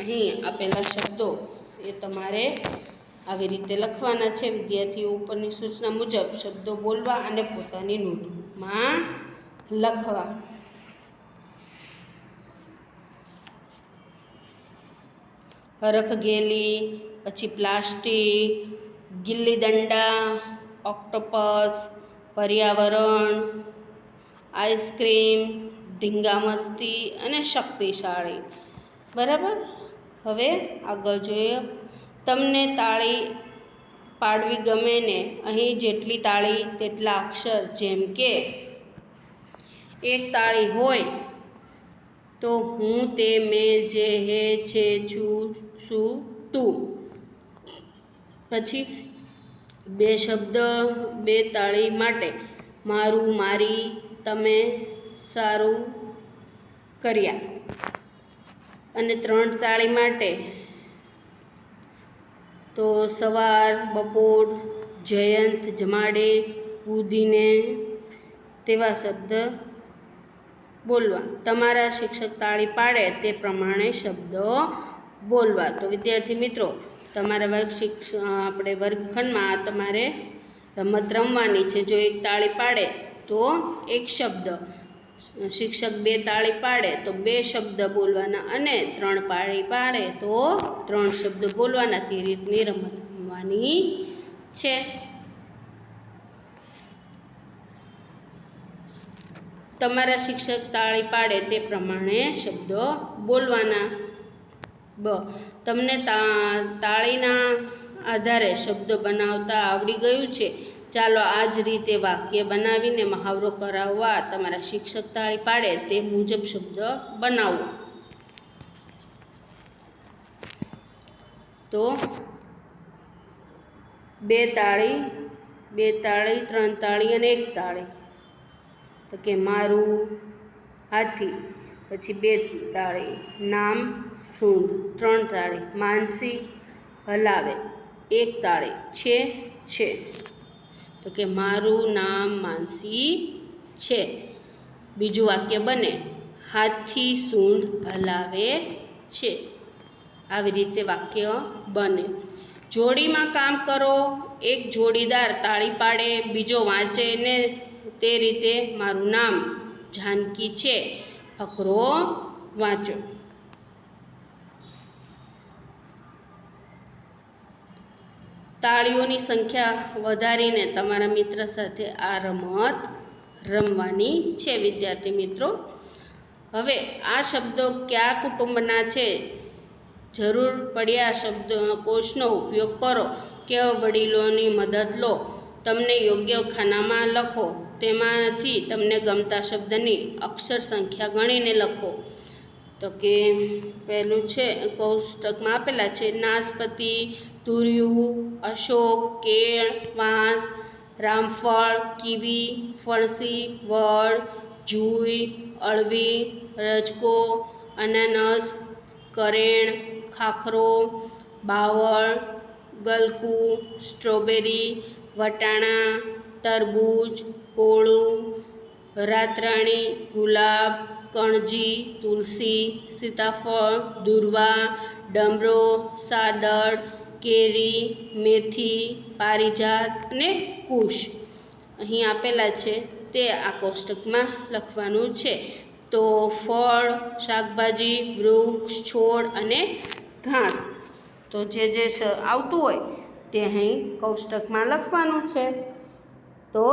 અહીં આપેલા શબ્દો એ તમારે આવી રીતે લખવાના છે. વિદ્યાર્થીઓ ઉપરની સૂચના મુજબ શબ્દો બોલવા અને પોતાની નોટબુકમાં લખવા. હરખઘેલી, પછી પ્લાસ્ટિક, ગિલ્લી દંડા, ઓક્ટોપસ, પર્યાવરણ, આઈસ્ક્રીમ, ધીંગામસ્તી અને શક્તિશાળી. બરાબર. હવે આગળ જોઈએ. તમને તાળી પાડવી ગમે ને? અહીં જેટલી તાળી તેટલા અક્ષર. જેમ કે 1 તાળી હોય તો હું, તે, મેં, જે, હે, છે, છું, શું, તું. પછી 2 શબ્દ 2 તાળી માટે. મારું, મારી, તમે, સારું, કર્યા. અને 3 તાળી માટે તો સવાર, બપોર, જયંત, જમાડે, કૂદીને તેવા શબ્દ બોલવા. તમારા શિક્ષક તાળી પાડે તે પ્રમાણે શબ્દો બોલવા. તો વિદ્યાર્થી મિત્રો, તમારા વર્ગખંડમાં તમારે રમત રમવાની છે. જો 1 તાળી પાડે તો 1 શબ્દ, શિક્ષક 2 તાળી પાડે તો 2 શબ્દ બોલવાના અને 3 તાળી પાડે તો 3 શબ્દ બોલવાના. તે રીતની રમત રમવાની છે. તમારા શિક્ષક તાળી પાડે તે પ્રમાણે શબ્દો બોલવાના. બ તમને તાળીના આધારે શબ્દો બનાવતા આવડી ગયું છે. ચાલો આ જ રીતે વાક્ય બનાવીને મહાવરો કરાવવા તમારા શિક્ષક તાળી પાડે તે મુજબ શબ્દ બનાવો. તો બે તાળી, ત્રણ તાળી અને એક તાળી. તો કે મારું હાથી, પછી બે તાળી, નામ સૂંઢ, ત્રણ તાળી, માનસી હલાવે, એક તાળી, છે. તો કે મારું નામ માનસી છે. બીજું વાક્ય બને હાથી સૂંઢ હલાવે છે. આવી રીતે વાક્ય બને. જોડીમાં કામ કરો. એક જોડીદાર તાળી પાડે, બીજો વાંચે ને તે રીતે મારું નામ જાનકી છે, ફકરો વાંચો. તાળીઓની સંખ્યા વધારીને તમારા મિત્ર સાથે આ રમત રમવાની છે વિદ્યાર્થી મિત્રો. હવે આ શબ્દો કયા કુટુંબના છે? જરૂર પડ્યા શબ્દકોશનો ઉપયોગ કરો કે વડીલોની મદદ લો. તમને યોગ્ય ખાનામાં લખો. તેમાંથી તમને ગમતા શબ્દની અક્ષર સંખ્યા ગણીને લખો. તો કે પહેલું છે કોષ્ટકમાં આપેલા છે નાશપતિ, તુરિયું, અશોક, કેળ, વાંસ, રામફળ, કીવી, ફણસી, વડ, જુઈ, અળવી, રજકો, અનાનસ, કરેણ, ખાખરો, બાવળ, ગલકું, સ્ટ્રોબેરી, વટાણા, તરબૂચ, કોળું, રાતરાણી, ગુલાબ, કણજી, તુલસી, સીતાફળ, દુર્વા, ડમરો, સાદળ, કેરી, મેથી, પારિજાત અને કુશ અહીં આપેલા છે તે આ કોષ્ટકમાં લખવાનું છે. તો ફળ, શાકભાજી, વૃક્ષ, છોડ અને ઘાસ, તો જે આવતું હોય તે અહીં કોષ્ટકમાં લખવાનું છે. તો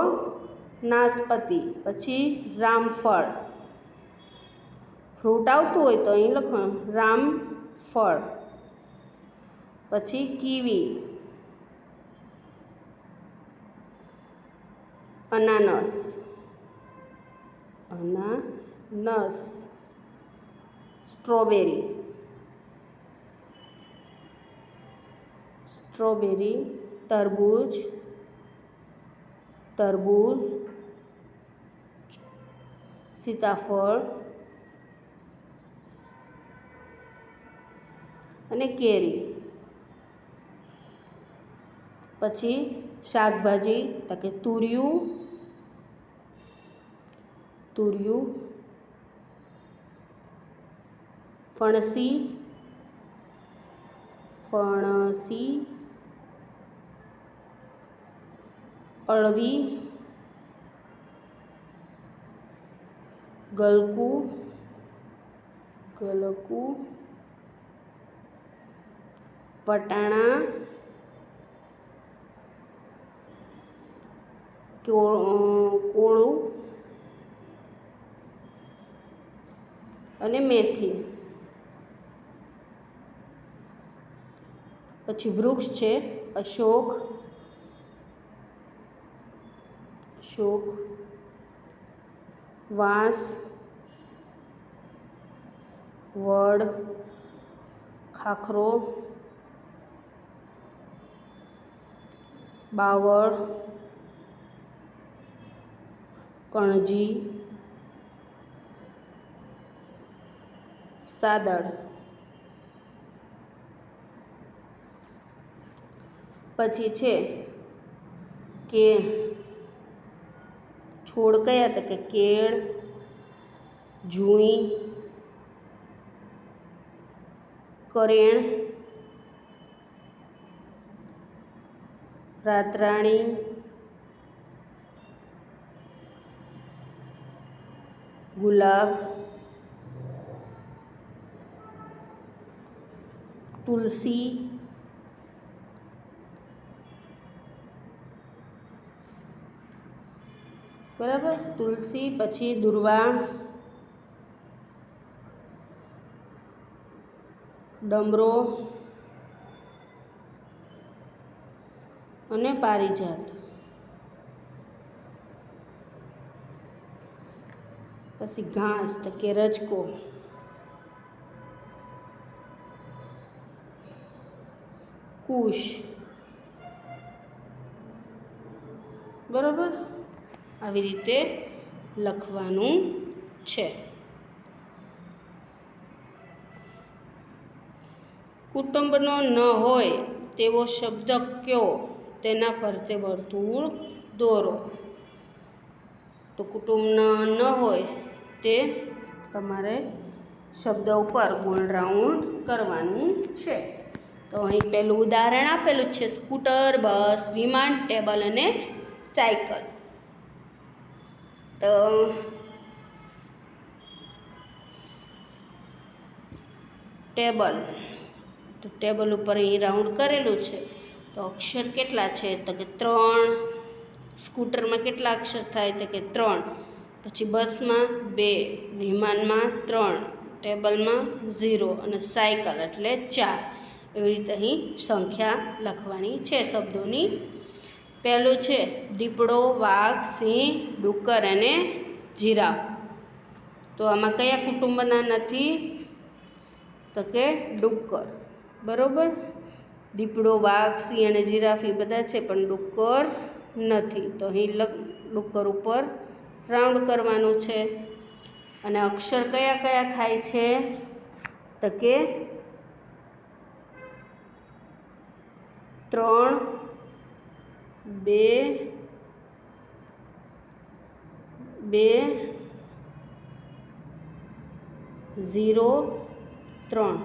નાશપતિ, પછી રામફળ, ફ્રૂટ આવતું હોય તો અહીં લખવાનું રામફળ, પછી કીવી, અનાનસ, સ્ટ્રોબેરી, તરબૂચ, સીતાફળ અને કેરી. પછી શાકભાજી તો કે તુરિયું, ફણસી, અળવી, ગલકું, વટાણા, કોળું અને મેથી. પછી વૃક્ષ છે અશોક, વાંસ, વડ, ખાખરો, બાવળ, કણજી, સાદળ. પછી છે કે છોડ કયા તો કે કેળ, જુઈ, કરેણ, રાતરાણી, ગુલાબ, તુલસી, બરાબર. તુલસી, પછી દુર્વા, ડમરો અને પારિજાત. પછી ઘાસ તો કે રજકો, કુશ. બરાબર. આવી રીતે લખવાનું છે. કુટુંબનો ન હોય તેવો શબ્દ કયો, તેના ફરતે વર્તુળ દોરો. તો કુટુંબના ન હોય તે તમારે શબ્દ ઉપર ગોળ રાઉન્ડ કરવાનું છે. તો અહીં પહેલું ઉદાહરણ આપેલું છે, સ્કૂટર, બસ, વિમાન, ટેબલ અને સાયકલ. તો ટેબલ, તો ટેબલ ઉપર અહીં રાઉન્ડ કરેલું છે. તો અક્ષર કેટલા છે? તો કે 3. સ્કૂટરમાં કેટલા અક્ષર થાય? તો કે 3. પછી બસમાં 2, વિમાનમાં 3, ટેબલમાં 0 અને સાયકલ એટલે 4. એવી રીતે અહીં સંખ્યા લખવાની છે શબ્દોની. પહેલું છે દીપડો, વાઘ, સિંહ, ડુક્કર અને જીરાફ. તો આમાં કયા કુટુંબના નથી? તો કે ડુક્કર. બરાબર. દીપડો, વાઘ, સિંહ અને જીરાફ એ બધા છે, પણ ડુક્કર નથી. તો અહીં ડુક્કર ઉપર રાઉન્ડ કરવાનું છે. અને અક્ષર કયા કયા થાય છે? તો કે 3, 2, 0, 3.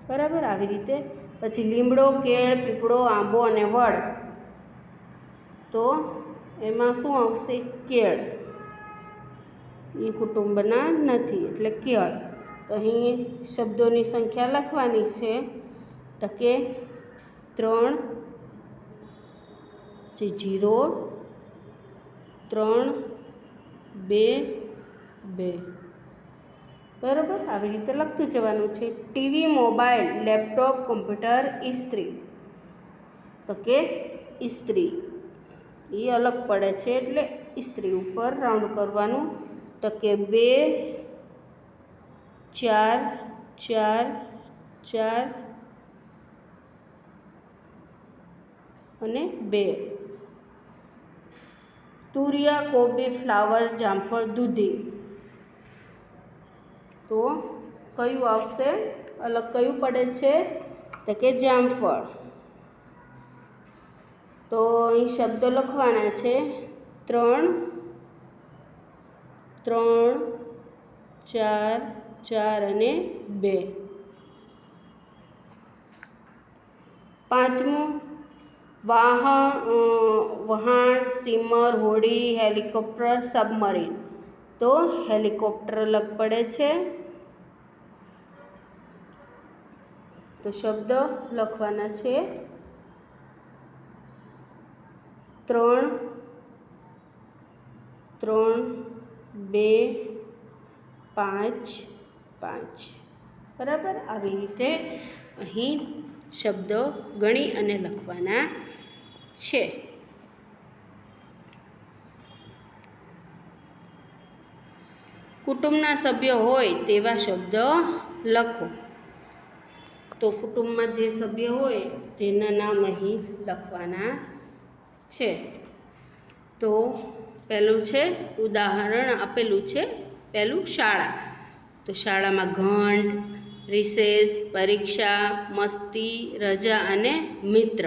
બરાબર. આવી રીતે. પછી લીમડો, કેળ, પીપળો, આંબો અને વડ. તો એમાં શું આવશે? કેળ. એ કુટુંબના નથી એટલે કેળ. તો અહીં શબ્દોની સંખ્યા લખવાની છે. તો કે 3, પછી 0, 3, 2, 2. બરાબર. આવી રીતે લખતું જવાનું છે. ટીવી, મોબાઈલ, લેપટોપ, કમ્પ્યુટર, ઇસ્ત્રી. તો કે ઇસ્ત્રી એ અલગ પડે છે એટલે ઇસ્ત્રી ઉપર રાઉન્ડ કરવાનું. તો કે 2, 4, 4, 4 અને 2. તુરિયા, કોબી, ફ્લાવર, જામફળ, દૂધી. તો કયું આવશે? અલગ કયું પડે છે? તો કે જામફળ. તો અહીં શબ્દો લખવાના છે 3, 3, 4, 4 અને 2. પાંચમું વહાણ, સ્ટીમર, હોડી, હેલિકોપ્ટર, સબમરીન. તો હેલિકોપ્ટર અલગ પડે છે. તો શબ્દ લખવાના છે 3, 3, 2, 5, 5. બરાબર. આવી રીતે અહીં શબ્દો ગણી અને લખવાના છે. કુટુંબના સભ્યો હોય તેવા શબ્દ લખો. તો કુટુંબમાં જે સભ્ય હોય તેના નામ અહીં લખવાના છે. તો પહેલું છે ઉદાહરણ આપેલું છે. પહેલું શાળા. તો શાળામાં ઘંટ, રિસેસ, પરીક્ષા, મસ્તી, રજા અને મિત્ર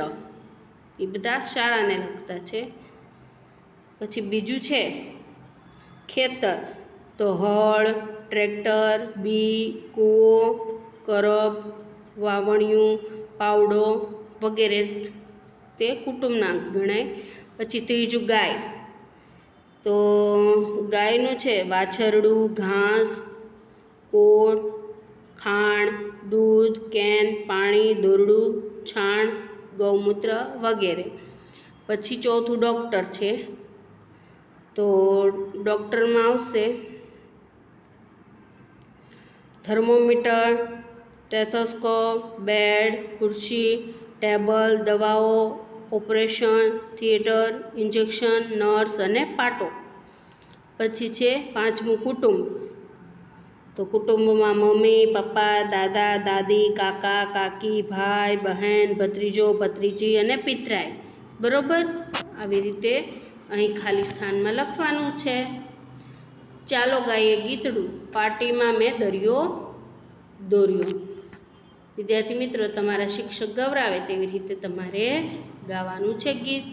એ બધા શાળાને લખતા છે. પછી બીજું છે ખેતર. તો હળ, ટ્રેક્ટર, બી, કૂવો, કરબ, વાવણિયું, પાવડો વગેરે તે કુટુંબના ગણાય. પછી ત્રીજું ગાય. તો ગાયનું છે વાછરડું, ઘાસ, કોટ, ખાણ, દૂધ, કેન, પાણી, દોરડું, છાણ, ગૌમૂત્ર વગેરે. પછી ચોથું ડૉક્ટર છે, તો ડૉક્ટરમાં આવશે થર્મોમીટર, ટેથોસ્કોપ, બેડ, ખુરશી, ટેબલ, દવાઓ, ઓપરેશન થિયેટર, ઇન્જેક્શન, નર્સ અને પાટો. પછી છે પાંચમું કુટુંબ, તો કુટુંબમાં મમ્મી, પપ્પા, દાદા, દાદી, કાકા, કાકી, ભાઈ, બહેન, ભત્રીજો, ભત્રીજી અને પિતરાઈ. બરાબર, આવી રીતે અહીં ખાલી સ્થાનમાં લખવાનું છે. ચાલો ગાઈએ ગીતડું, પાટીમાં મેં દરિયો દોર્યો. વિદ્યાર્થી મિત્રો, તમારા શિક્ષક ગવરાવે તેવી રીતે તમારે ગાવાનું છે ગીત.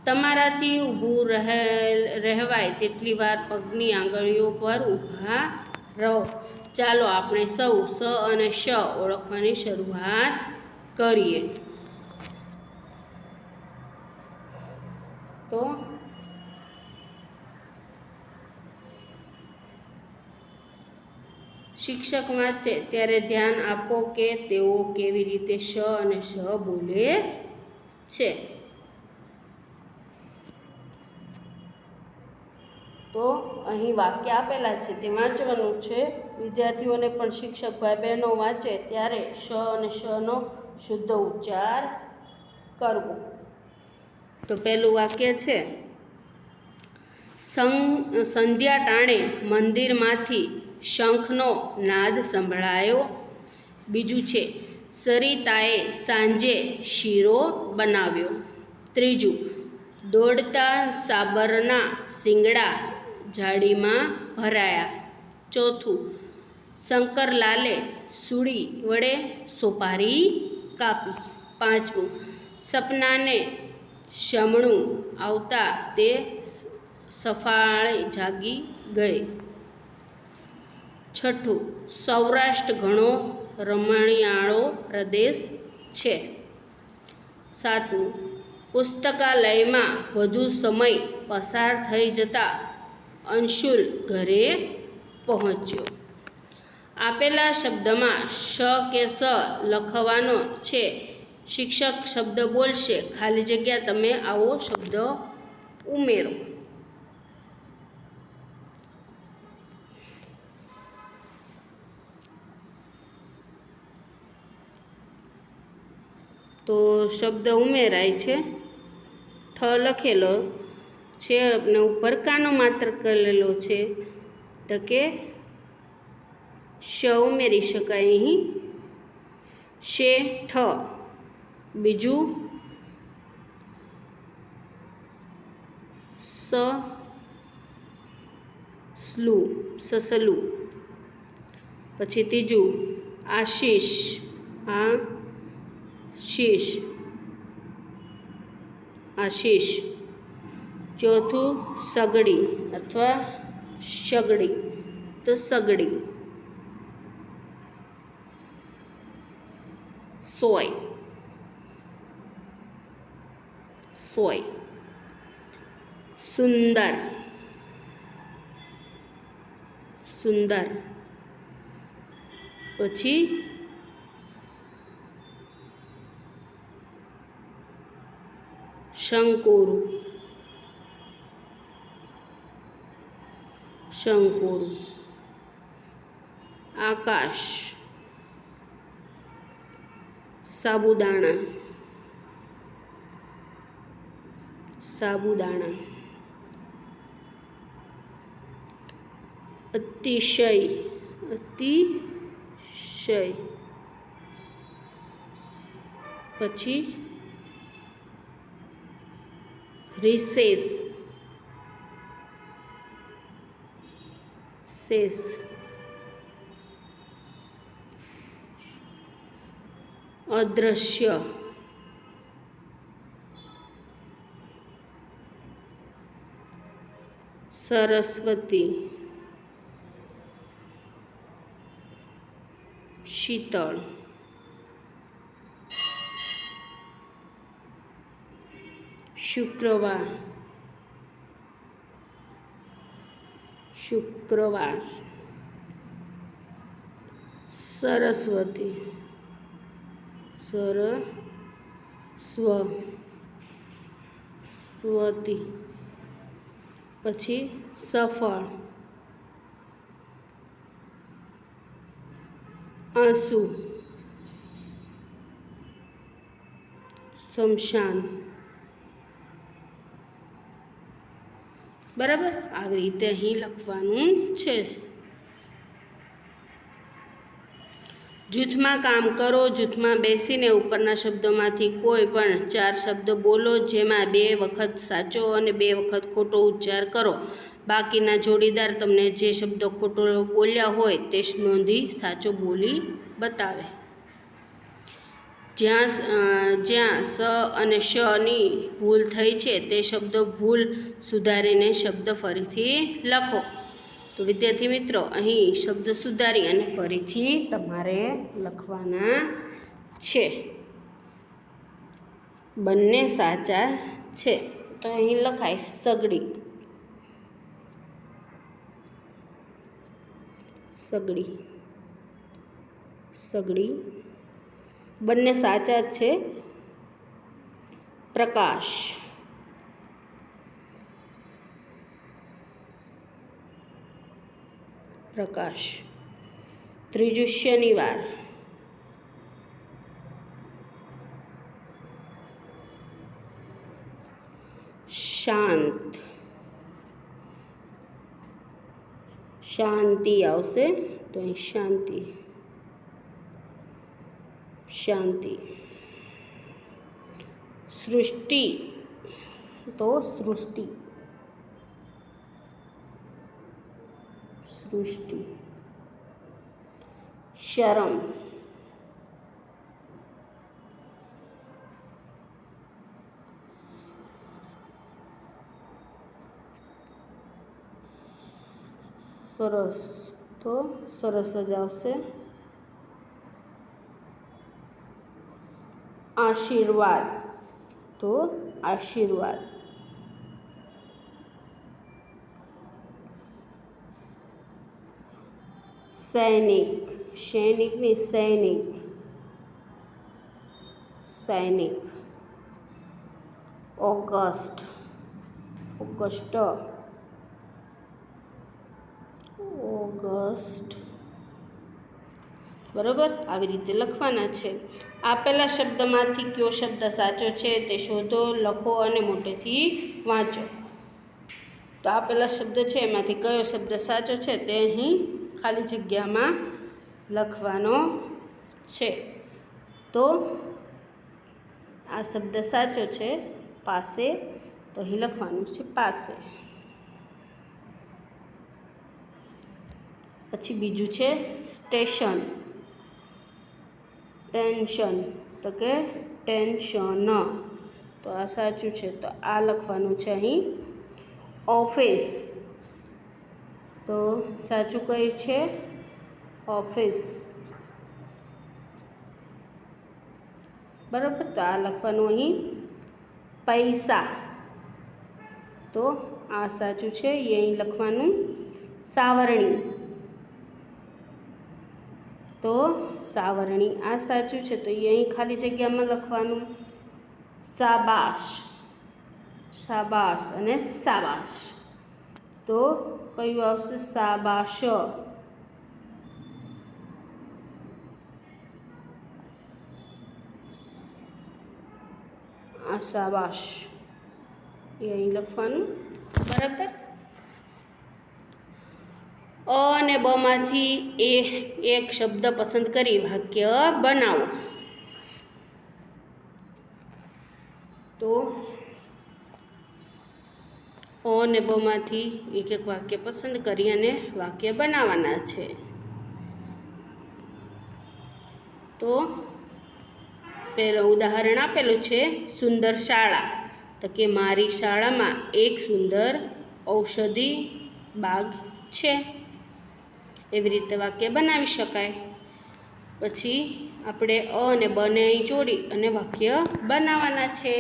તમારાથી ઊભું રહેવાય તેટલી વાર પગની આંગળીઓ પર ઊભા રહો. ચાલો આપણે સૌ સ અને શ ઓળખવાની શરૂઆત કરીએ. તો શિક્ષક વાંચે ત્યારે ધ્યાન આપો કે તેઓ કેવી રીતે શ અને શ બોલે છે. તો અહીં વાક્ય આપેલા છે તે વાંચવાનું છે. વિદ્યાર્થીઓને પણ શિક્ષક ભાઈ બહેનો વાંચે ત્યારે શ અને શનો શુદ્ધ ઉચ્ચાર કરવો. તો પહેલું વાક્ય છે, સંધ્યા ટાણે મંદિરમાંથી શંખનો નાદ સંભળાયો. બીજું છે, સરિતાએ સાંજે શીરો બનાવ્યો. ત્રીજું, દોડતા સાબરના શિંગડા જાળીમાં ભરાયા. ચોથું, શંકરલાલે સૂડી વડે સોપારી કાપી. પાંચમું, સપનાને શમણું આવતા તે સફાળે જાગી ગઈ. છઠ્ઠું, સૌરાષ્ટ્ર ઘણો રમણીયાળો પ્રદેશ છે. સાતમું, પુસ્તકાલયમાં વધુ સમય પસાર થઈ જતા અંશુલ ઘરે પહોંચ્યો. આપેલા શબ્દમાં શ કે સ લખવાનો છે. શિક્ષક શબ્દ બોલશે, ખાલી જગ્યા તમે આવો શબ્દ ઉમેરો. તો શબ્દ ઉમેરાય છે. ઠ લખેલો છે અને ઉપર કાનો માત્ર કરેલો છે, તો કે શ ઉમેરી શકાય અહીં. શે ઠ. બીજું સસલું. પછી ત્રીજું આશીષ, આશીષ. ચોથું સગડી અથવા સગડી, તો સગડી. સોય, સુંદર, પછી શંકુર, આકાશ, સાબુદાણા, અતિશય, પછી રિસેસ, અદૃશ્ય, સરસ્વતી, શીતળ, શુક્રવાર, સરસ્વતી, સ્વતી, પછી સફળ, આંસુ, શમશાન. બરાબર, આવી રીતે અહીં લખવાનું છે. જૂથમાં કામ કરો. જૂથમાં બેસીને ઉપરના શબ્દોમાંથી કોઈ પણ 4 શબ્દ બોલો, જેમાં 2 વખત સાચો અને 2 વખત ખોટો ઉચ્ચાર કરો. બાકીના જોડીદાર તમને જે શબ્દો ખોટો બોલ્યા હોય તે નોંધી સાચો બોલી બતાવે. જ્યાં સ અને શની ભૂલ થઈ છે તે શબ્દો ભૂલ સુધારીને શબ્દ ફરીથી લખો. તો વિદ્યાર્થી મિત્રો, અહીં શબ્દ સુધારી અને ફરીથી તમારે લખવાના છે. બંને સાચા છે. તો અહીં લખાય સગડી, સગડી, સગડી. બંને સાચા જ છે. પ્રકાશ, પ્રકાશ. ત્રીજું શનિવાર, શાંત, શાંતિ આવશે તો અહીં શાંતિ, શાંતિ. સૃષ્ટિ તો સૃષ્ટિ, સૃષ્ટિ. શરમ, સરસ તો સરસ જ આવશે. આશીર્વાદ તો આશીર્વાદ. સૈનિક, સૈનિકની સૈનિક, સૈનિક. August, August, August. બરાબર, આવી રીતે લખવાના છે. આપેલા શબ્દમાંથી કયો શબ્દ સાચો છે તે શોધો, લખો અને મોટેથી વાંચો. તો આપેલા શબ્દ છે એમાંથી કયો શબ્દ સાચો છે તે અહીં ખાલી જગ્યામાં લખવાનો છે. તો આ શબ્દ સાચો છે પાસે, તો અહીં લખવાનું છે પાસે. પછી બીજું છે સ્ટેશન, ટેન્શન, તો કે ટેન્શન. તો આ સાચું છે, તો આ લખવાનું છે અહીં. ઓફિસ, તો સાચું કયું છે? ઓફિસ. બરાબર, તો આ લખવાનું અહીં. પૈસા, તો આ સાચું છે, એ અહીં લખવાનું. સાવરણી, તો સાવરણી આ સાચું છે, તો એ અહીં ખાલી જગ્યામાં લખવાનું. શાબાશ, શાબાશ અને શાબાશ, તો કયું આવશે? શાબાશ. આ શાબાશ એ અહીં લખવાનું. બરાબર. અ અને બ માંથી એક શબ્દ પસંદ કરી વાક્ય બનાવો. તો અ અને બ માંથી એક વાક્ય પસંદ કરી અને વાક્ય બનાવવાના છે. તો પહેલું ઉદાહરણ આપેલું છે સુંદર શાળા. તો કે મારી શાળામાં એક સુંદર ઔષધિ બાગ છે. એવી રીતે વાક્ય બનાવી શકાય. પછી આપણે અ અને બ ને અહીં જોડી અને વાક્ય બનાવવાના છે.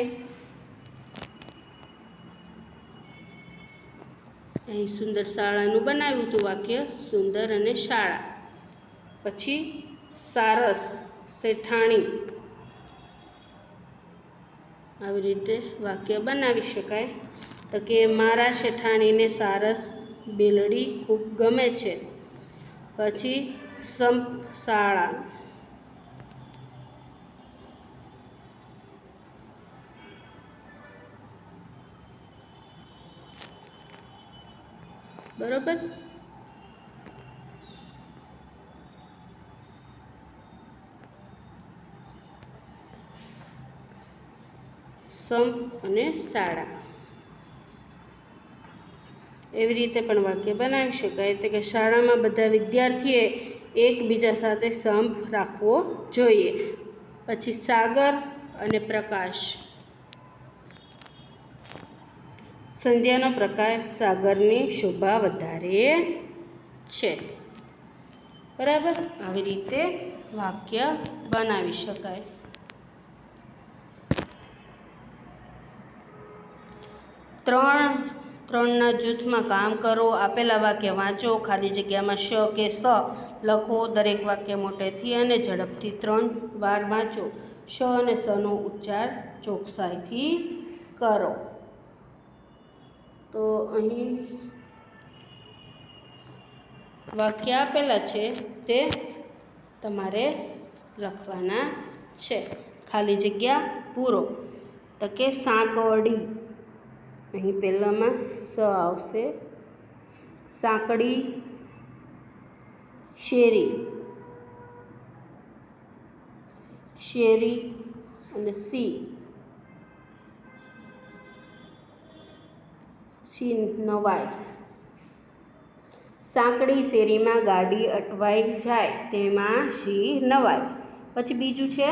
અહીં સુંદર શાળાનું બનાવ્યું હતું વાક્ય, સુંદર અને શાળા. પછી સારસ, શેઠાણી, આવી રીતે વાક્ય બનાવી શકાય. તો કે મારા શેઠાણીને સારસ બેલડી ખૂબ ગમે છે. પછી સંપ શાળા, બરોબર. સંપ અને શાળા એવી રીતે પણ વાક્ય બનાવી શકાય. તો કે શાળામાં બધા વિદ્યાર્થીએ એકબીજા સાથે સંપ રાખવો જોઈએ. પછી સાગર અને પ્રકાશ, સંધ્યાનો પ્રકાશ સાગરની શોભા વધારે છે. બરાબર, આવી રીતે વાક્ય બનાવી શકાય. ત્રણના જૂથમાં કામ કરો. આપેલા વાક્ય વાંચો. ખાલી જગ્યામાં શ કે સ લખો. દરેક વાક્ય મોટેથી અને ઝડપથી 3 વાર વાંચો. શ અને સનો ઉચ્ચાર ચોકસાઈથી કરો. તો અહીં વાક્ય આપેલા છે તે તમારે લખવાના છે. ખાલી જગ્યા પૂરો. તો કે સાંકળી, અહીં પહેલામાં સ આવશે. સાંકડી, શેરી, શેરી અને સી નવાઈ. સાંકડી શેરીમાં ગાડી અટવાઈ જાય તેમાં શી નવાઈ. પછી બીજું છે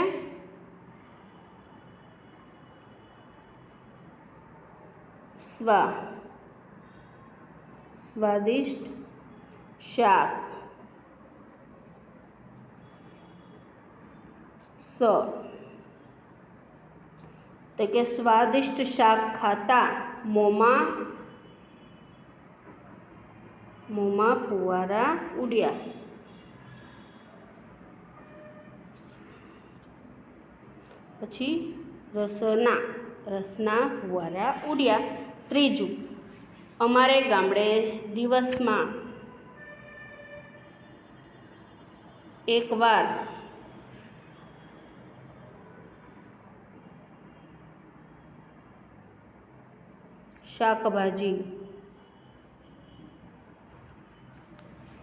સ્વાદિષ્ટ શાક. તો કે સ્વાદિષ્ટ શાક ખાતા મોંમાં ફુવારા ઉડ્યા. પછી રસના ફુવારા ઉડ્યા. ત્રીજું, અમારે ગામડે દિવસમાં એકવાર શાકભાજી.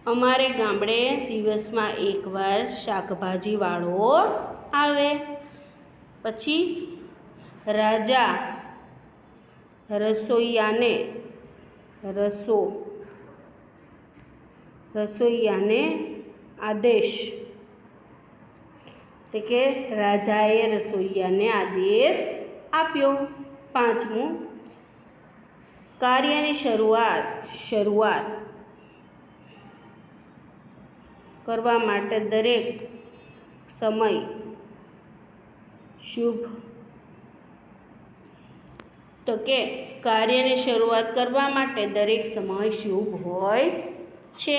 અમારે ગામડે દિવસમાં એકવાર શાકભાજીવાળો આવે. પછી રાજા રસોઈયાને આદેશ. તો કે રાજાએ રસોઈયાને આદેશ આપ્યો. પાંચમું, કાર્યની શરૂઆત કરવા માટે દરેક સમય શુભ. તો કે કાર્યની શરૂઆત કરવા માટે દરેક સમય શુભ હોય છે.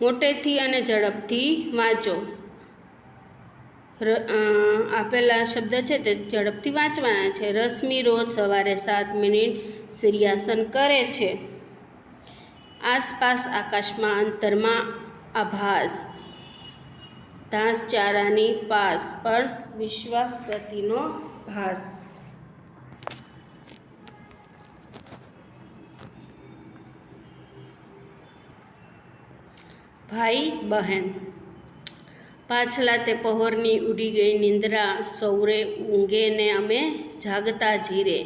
મોટેથી અને ઝડપથી વાંચો. આપેલા શબ્દ છે તે ઝડપથી વાંચવાના છે. રશ્મિ રોજ સવારે 7 મિનિટ શિર્યાસન કરે છે. આસપાસ આકાશમાં અંતરમાં આભાસ. ઘાસચારાની પાસ પણ વિશ્વાગતિનો ભાસ. ભાઈ બહેન. પાછલા તે પહોરની ઉડી ગઈ નિંદ્રા. સૌરે ઊંઘે ને અમે જાગતા જીરે.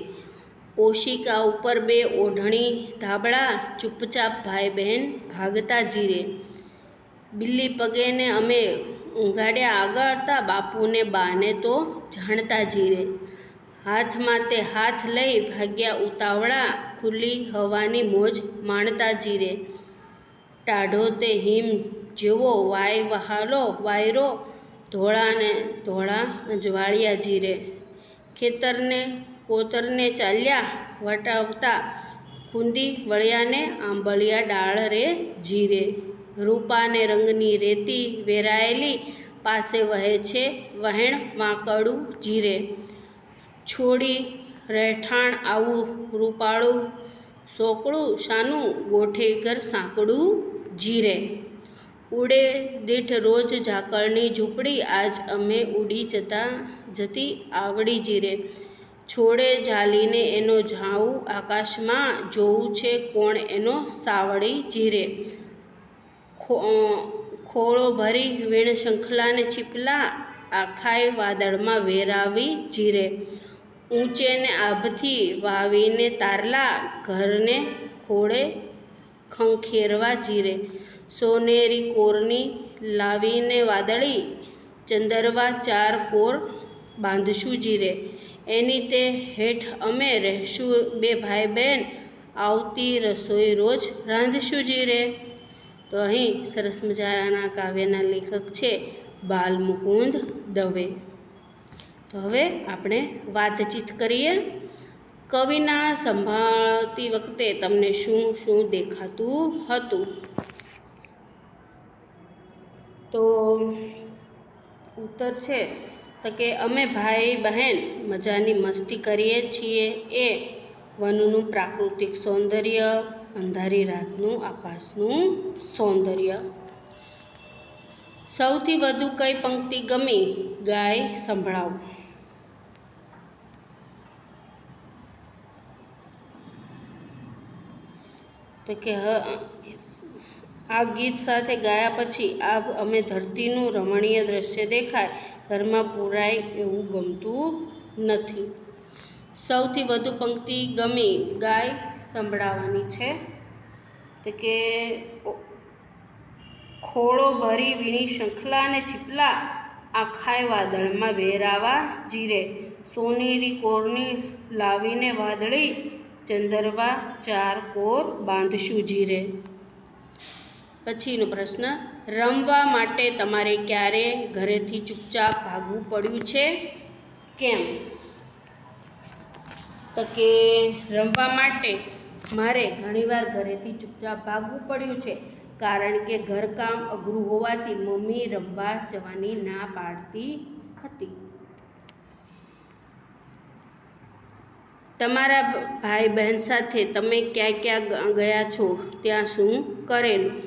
ઓશિકા ઉપર 2 ઓઢણી ધાબળા. ચૂપચાપ ભાઈ બહેન ભાગતા જીરે. બિલ્લી પગે ને અમે ઊંઘાડ્યા આગળતા. બાપુને બાને તો જાણતા જીરે. હાથમાં તે હાથ લઈ ભાગ્યા ઉતાવળા. ખુલ્લી હવાની મોજ માણતા જીરે. ટાઢો તે હિમ જેવો વહાલો વાયરો. ધોળા અજવાળિયા જીરે. ખેતરને કોતરને ચાલ્યા વટાવતા. કુંદી વળ્યાને આંબલિયા ડાળ રે જીરે. રૂપાને રંગની રેતી વેરાયેલી. પાસે વહે છે વહેણ વાંકડું જીરે. છોડી રહેઠાણ આવું રૂપાળું સોકડું શાનું ગોઠે ઘર સાંકડું જીરે. ઉડે દીઠ રોજ ઝાકળની ઝૂંપડી આજ અમે ઉડી જતી આવડી જીરે. છોડે ઝાલીને એનો ઝાવું આકાશમાં જોવું છે કોણ એનો સાવડી જીરે. ખોળો ભરી વીણ શંખલાને છીપલા આખાય વાદળમાં વેરાવી જીરે. ઊંચે ને આભથી વાવીને તારલા ઘરને ખોળે ખંખેરવા જીરે. સોનેરી કોરની લાવીને વાદળી ચંદરવા ચાર કોર બાંધશું જીરે. એની તે હેઠ અમે રહેશું બે ભાઈ બહેન આવતી રસોઈ રોજ રાંધશું જીરે. તો અહીં સરસ મજાના કાવ્યના લેખક છે બાલમુકુંદ દવે. તો હવે આપણે વાતચીત કરીએ. કવિના સંભાળતી વખતે તમને શું શું દેખાતું હતું? તો ઉત્તર છે તો કે અમે ભાઈ બહેન મજાની મસ્તી કરીએ છીએ. એ વનનું પ્રાકૃતિક સૌંદર્ય, અંધારી રાતનું આકાશનું સૌંદર્ય. સૌથી વધુ કઈ પંક્તિ ગમી? ગાય સંભળાવો. તો કે આ ગીત સાથે ગાયા પછી અમે ધરતીનું રમણીય દ્રશ્ય દેખાય ઘરમાં પુરાય એવું ગમતું નથી. સૌથી વધુ પંક્તિ ગમી? ગાય સંભળાવવાની છે. તો કે ખોળો ભરી વીણી શંખલા અને છીપલા આખાય વાદળમાં વેરાવા જીરે. સોનેરી કોરની લાવીને વાદળી ચંદરવા ચાર કોર બાંધશું જીરે. પછીનો પ્રશ્ન, રમવા માટે તમારે ક્યારે ઘરેથી ચૂપચાપ ભાગવું પડ્યું છે? કેમ? તો કે રમવા માટે મારે ઘણીવાર ઘરેથી ચૂપચાપ ભાગવું પડ્યું છે કારણ કે ઘરકામ અઘરું હોવાથી મમ્મી રમવા જવાની ના પાડતી હતી. તમારા ભાઈ બહેન સાથે તમે ક્યાં ક્યાં ગયા છો? ત્યાં શું કરેલું?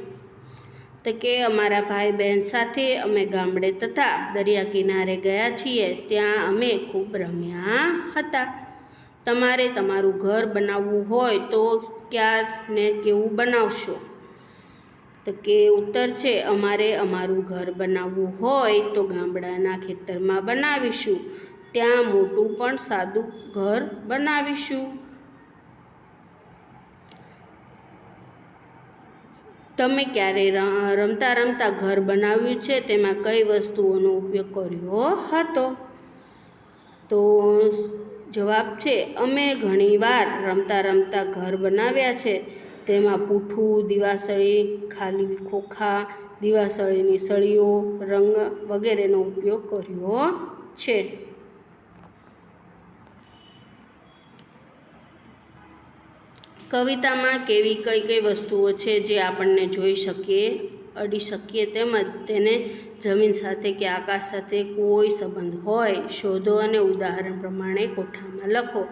તો કે અમારા ભાઈ બહેન સાથે અમે ગામડે તથા દરિયા કિનારે ગયા છીએ. ત્યાં અમે ખૂબ રમ્યા હતા. તમારે તમારું ઘર બનાવવું હોય તો ક્યાં ને કેવું બનાવશો? તો કે ઉત્તર છે અમારે અમારું ઘર બનાવવું હોય તો ગામડાના ખેતરમાં બનાવીશું. ત્યાં મોટું પણ સાદું ઘર બનાવીશું. તમે ક્યારે રમતા રમતા ઘર બનાવ્યું છે? તેમાં કઈ વસ્તુઓનો ઉપયોગ કર્યો હતો? તો જવાબ છે અમે ઘણીવાર રમતા રમતા ઘર બનાવ્યા છે. તેમાં પૂઠું, દિવાસળી, ખાલી ખોખા, દિવાસળીની સળીઓ, રંગ વગેરેનો ઉપયોગ કર્યો છે. કવિતામાં કેવી કઈ કઈ વસ્તુઓ છે જે આપણને જોઈ શકીએ, અડી શકીએ તેમજ તેને જમીન સાથે કે આકાશ સાથે કોઈ સંબંધ હોય શોધો અને ઉદાહરણ પ્રમાણે કોઠામાં લખો.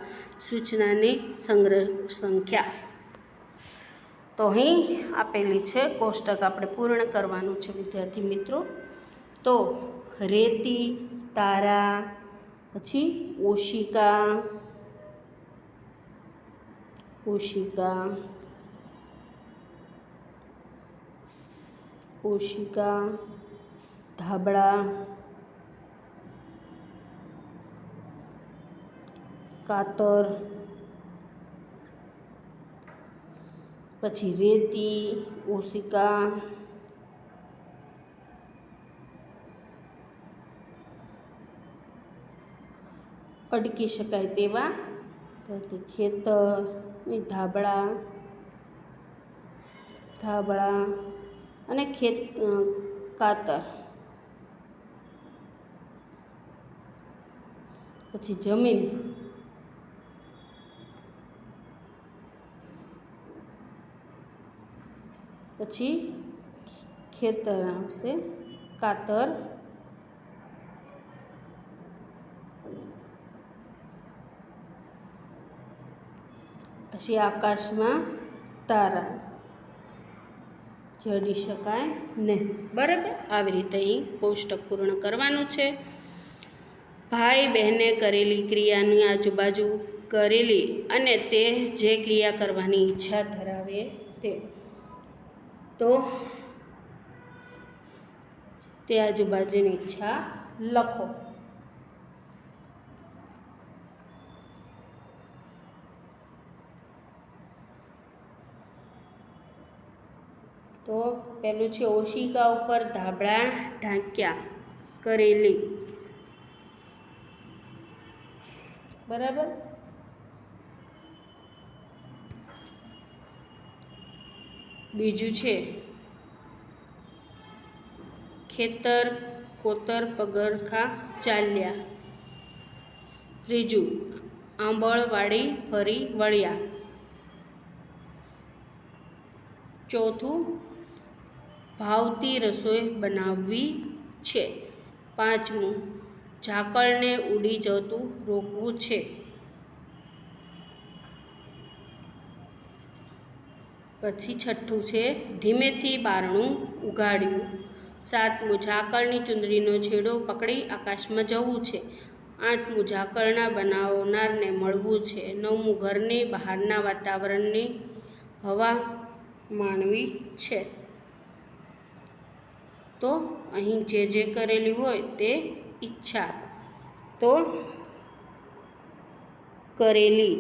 સૂચનાની સંગ્રહ સંખ્યા તો અહીં આપેલી છે. કોષ્ટક આપણે પૂર્ણ કરવાનું છે વિદ્યાર્થી મિત્રો. તો રેતી, તારા, પછી ઓશિકા, ધાબળા, કાતર, પછી રેતી, ઓશિકા, અડકી શકાય તેવા ખેતર, ધાબળા અને કાતર, પછી જમીન, પછી ખેતર આવશે, કાતર, પછી આકાશમાં તારા, જડી શકાય નહીં. બરાબર, આવી રીતે અહીં કોષ્ટક પૂર્ણ કરવાનું છે. ભાઈ બહેને કરેલી ક્રિયાની આજુબાજુ કરેલી અને તે જે ક્રિયા કરવાની ઈચ્છા ધરાવે તે, તો તે આજુબાજુની ઈચ્છા લખો. તો પહેલું છે ઓશિકા ઉપર ધાબળા ઢાંક્યા, કરેલી. બરાબર. બીજું છે ખેતર કોતર પગરખા ચાલ્યા. ત્રીજું આંબળવાડી ફરી વળ્યા. ચોથું ભાવતી રસોઈ બનાવવી છે. પાંચમું ઝાકળને ઉડી જતું રોકવું છે. પછી છઠ્ઠું છે ધીમેથી બારણું ઉગાડ્યું. સાતમું ઝાકળની ચુંદડીનો છેડો પકડી આકાશમાં જવું છે. આઠમું ઝાકળના બનાવનારને મળવું છે. નવમું ઘરની બહારના વાતાવરણની હવા માણવી છે. તો અહીં જે કરેલી હોય તે ઈચ્છા, તો કરેલી,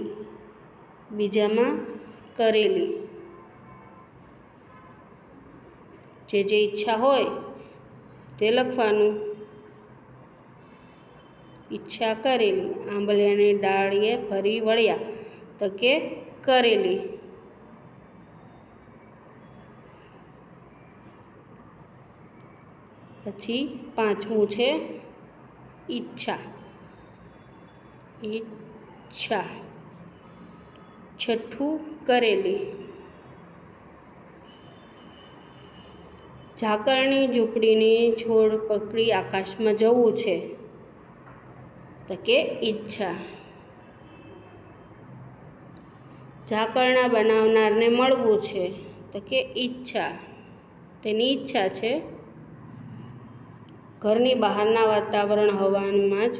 બીજામાં કરેલી. જે ઈચ્છા હોય તે લખવાનું. ઈચ્છા કરેલી. આંબલિયાની ડાળીએ ફરી વળ્યા, તો કે કરેલી. પછી પાંચમું છે ઈચ્છા. ઈચ્છા. છઠ્ઠું કરેલી. ઝાકળની ઝૂંપડીની છોડ પકડી આકાશમાં જવું છે, તો કે ઈચ્છા. ઝાકળના બનાવનારને મળવું છે, તો કે ઈચ્છા. તેની ઈચ્છા છે. ઘરની બહારના વાતાવરણ હવામાં જ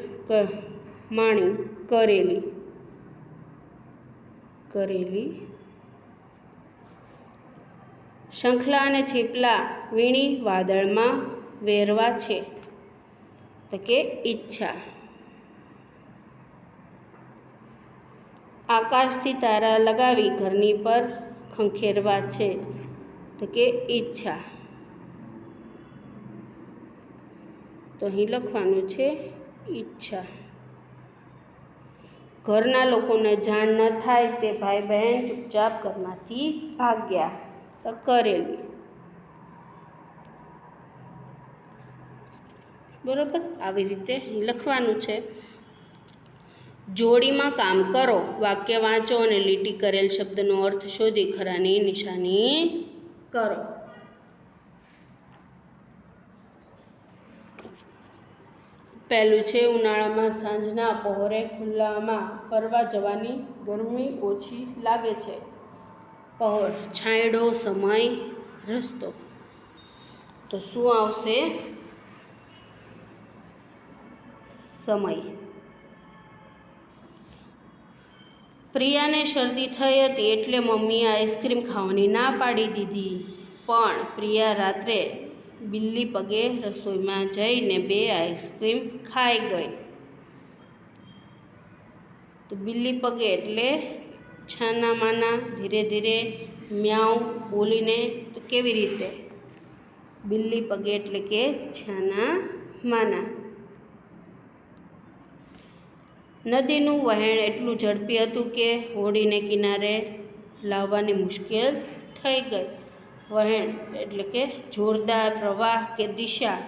માણી, કરેલી. કરેલી. શંખલા અને છીપલા વીણી વાદળમાં વેરવા છે, તો કે ઈચ્છા. આકાશથી તારા લગાવી ઘરની પર ખંખેરવા છે, તો કે ઈચ્છા. તો અહીં લખવાનું છે ઈચ્છા. ઘરના લોકોને જાણ ન થાય તે ભાઈ બહેન ચૂપચાપ ઘરમાંથી ભાગ્યા, તો કરેલી. બરાબર, આવી રીતે લખવાનું છે. જોડીમાં કામ કરો. વાક્ય વાંચો અને લીટી કરેલ શબ્દનો અર્થ શોધી ખરાની નિશાની કરો. પહેલું છે ઉનાળામાં સાંજના પહોરે ખુલ્લામાં ફરવા જવાની ગરમી ઓછી લાગે છે. પહોર, છાંયડો, સમય, રસ્તો. તો શું આવશે? સમય. પ્રિયાને શરદી થઈ હતી એટલે મમ્મીએ આઈસ્ક્રીમ ખાવાની ના પાડી દીધી. પણ પ્રિયા રાત્રે બિલ્લી પગે રસોઈમાં જઈને 2 આઈસ્ક્રીમ ખાઈ ગઈ. તો બિલ્લી પગે એટલે છાના માના, ધીરે ધીરે મ્યાઉ બોલીને. તો કેવી રીતે? બિલ્લી પગે એટલે કે છાના માના. નદીનું વહેણ એટલું ઝડપી હતું કે હોડીને કિનારે લાવવાની મુશ્કેલ થઈ ગઈ. વહેણ એટલે કે જોરદાર પ્રવાહ કે દિશા,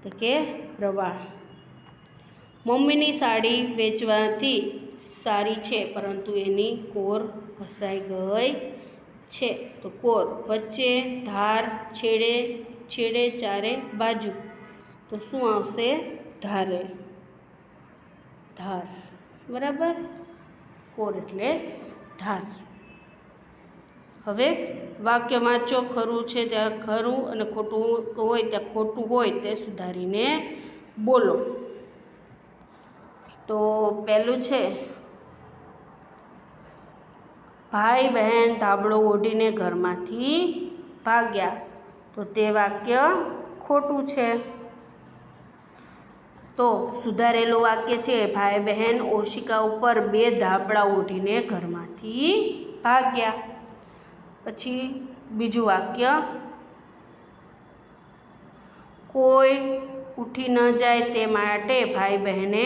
તો કે પ્રવાહ. મમ્મીની સાડી વેચવાથી સારી છે, પરંતુ એની કોર ઘસાઈ ગઈ છે, તો કોર. વચ્ચે ધાર, છેડે છેડે ચારે બાજુ. તો શું આવશે? ધારે. ધાર. બરાબર. કોર એટલે ધાર. હવે વાક્ય વાંચો. ખરું છે ત્યાં ખરું અને ખોટું હોય ત્યાં ખોટું હોય તે સુધારીને બોલો. તો પહેલું છે, ભાઈ બહેન ધાબળો ઓઢીને ઘરમાંથી ભાગ્યા. તો તે વાક્ય ખોટું છે. તો સુધારેલું વાક્ય છે, ભાઈ બહેન ઓશિકા ઉપર 2 ધાબળા ઓઢીને ઘરમાંથી ભાગ્યા. પછી બીજું વાક્ય, કોઈ ઉઠી ન જાય તે માટે ભાઈ બહેને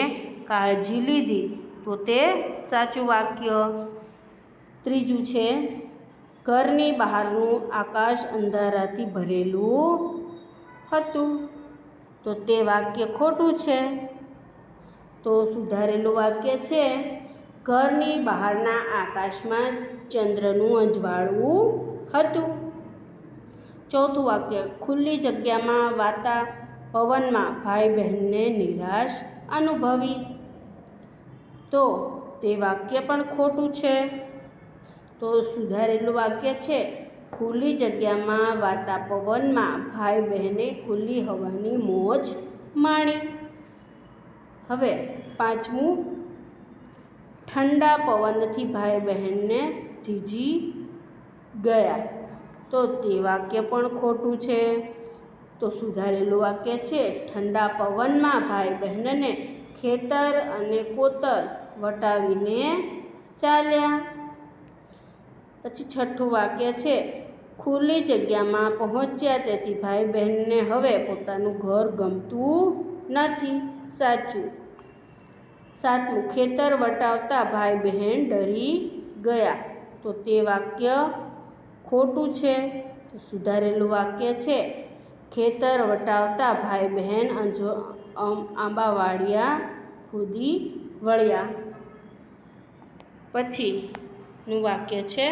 કાળજી લીધી. તો તે સાચું વાક્ય. ત્રીજું છે, ઘરની બહારનું આકાશ અંધારાથી ભરેલું હતું. તો તે વાક્ય ખોટું છે. તો સુધારેલું વાક્ય છે, ઘરની બહારના આકાશમાં ચંદ્રનું અજવાળું હતું. ચોથું વાક્ય, ખુલ્લી જગ્યામાં વાતા પવનમાં ભાઈ બહેનને નિરાશ અનુભવી. તો તે વાક્ય પણ ખોટું છે. તો સુધારેલું વાક્ય છે, ખુલ્લી જગ્યામાં વાતા પવનમાં ભાઈ બહેને ખુલ્લી હવાની મોજ માણી. હવે પાંચમું, ઠંડા પવનથી ભાઈ બહેનને થીજી ગયા. તો તે વાક્ય પણ ખોટું છે. તો સુધારેલું વાક્ય છે, ઠંડા પવનમાં ભાઈ બહેનને ખેતર અને કોતર વટાવીને ચાલ્યા. પછી છઠ્ઠું વાક્ય છે, ખુલ્લી જગ્યામાં પહોંચ્યા તેથી ભાઈ બહેનને હવે પોતાનું ઘર ગમતું નથી. સાચું. સાતમું, ખેતર વટાવતા ભાઈ બહેન ડરી ગયા. તો તે વાક્ય ખોટું છે. તો સુધારેલું વાક્ય છે, ખેતર વટાવતા ભાઈ બહેન આંબાવાડિયા ખોદી વળ્યા. પછીનું વાક્ય છે,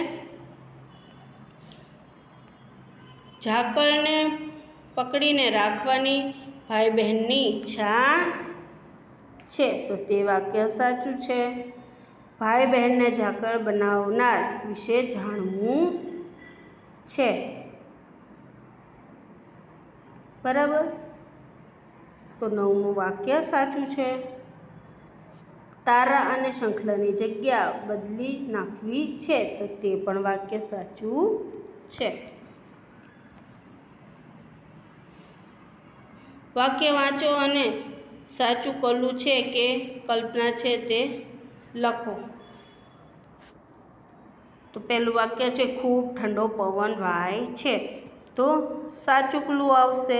ઝાકળને પકડીને રાખવાની ભાઈ બહેનની ઈચ્છા છે. તો તે વાક્ય સાચું છે. ભાઈ બહેનને ઝાકળ બનાવનાર વિશે જાણવું છે. બરાબર. તો 9મું વાક્ય સાચું છે. તારા અને શંખલાની જગ્યા બદલી નાખવી છે. તો તે પણ વાક્ય સાચું છે. વાક્ય વાંચો અને સાચું કલું છે કે કલ્પના છે તે લખો. તો પહેલું વાક્ય છે, ખૂબ ઠંડો પવન વાય છે. તો સાચું કલું આવશે.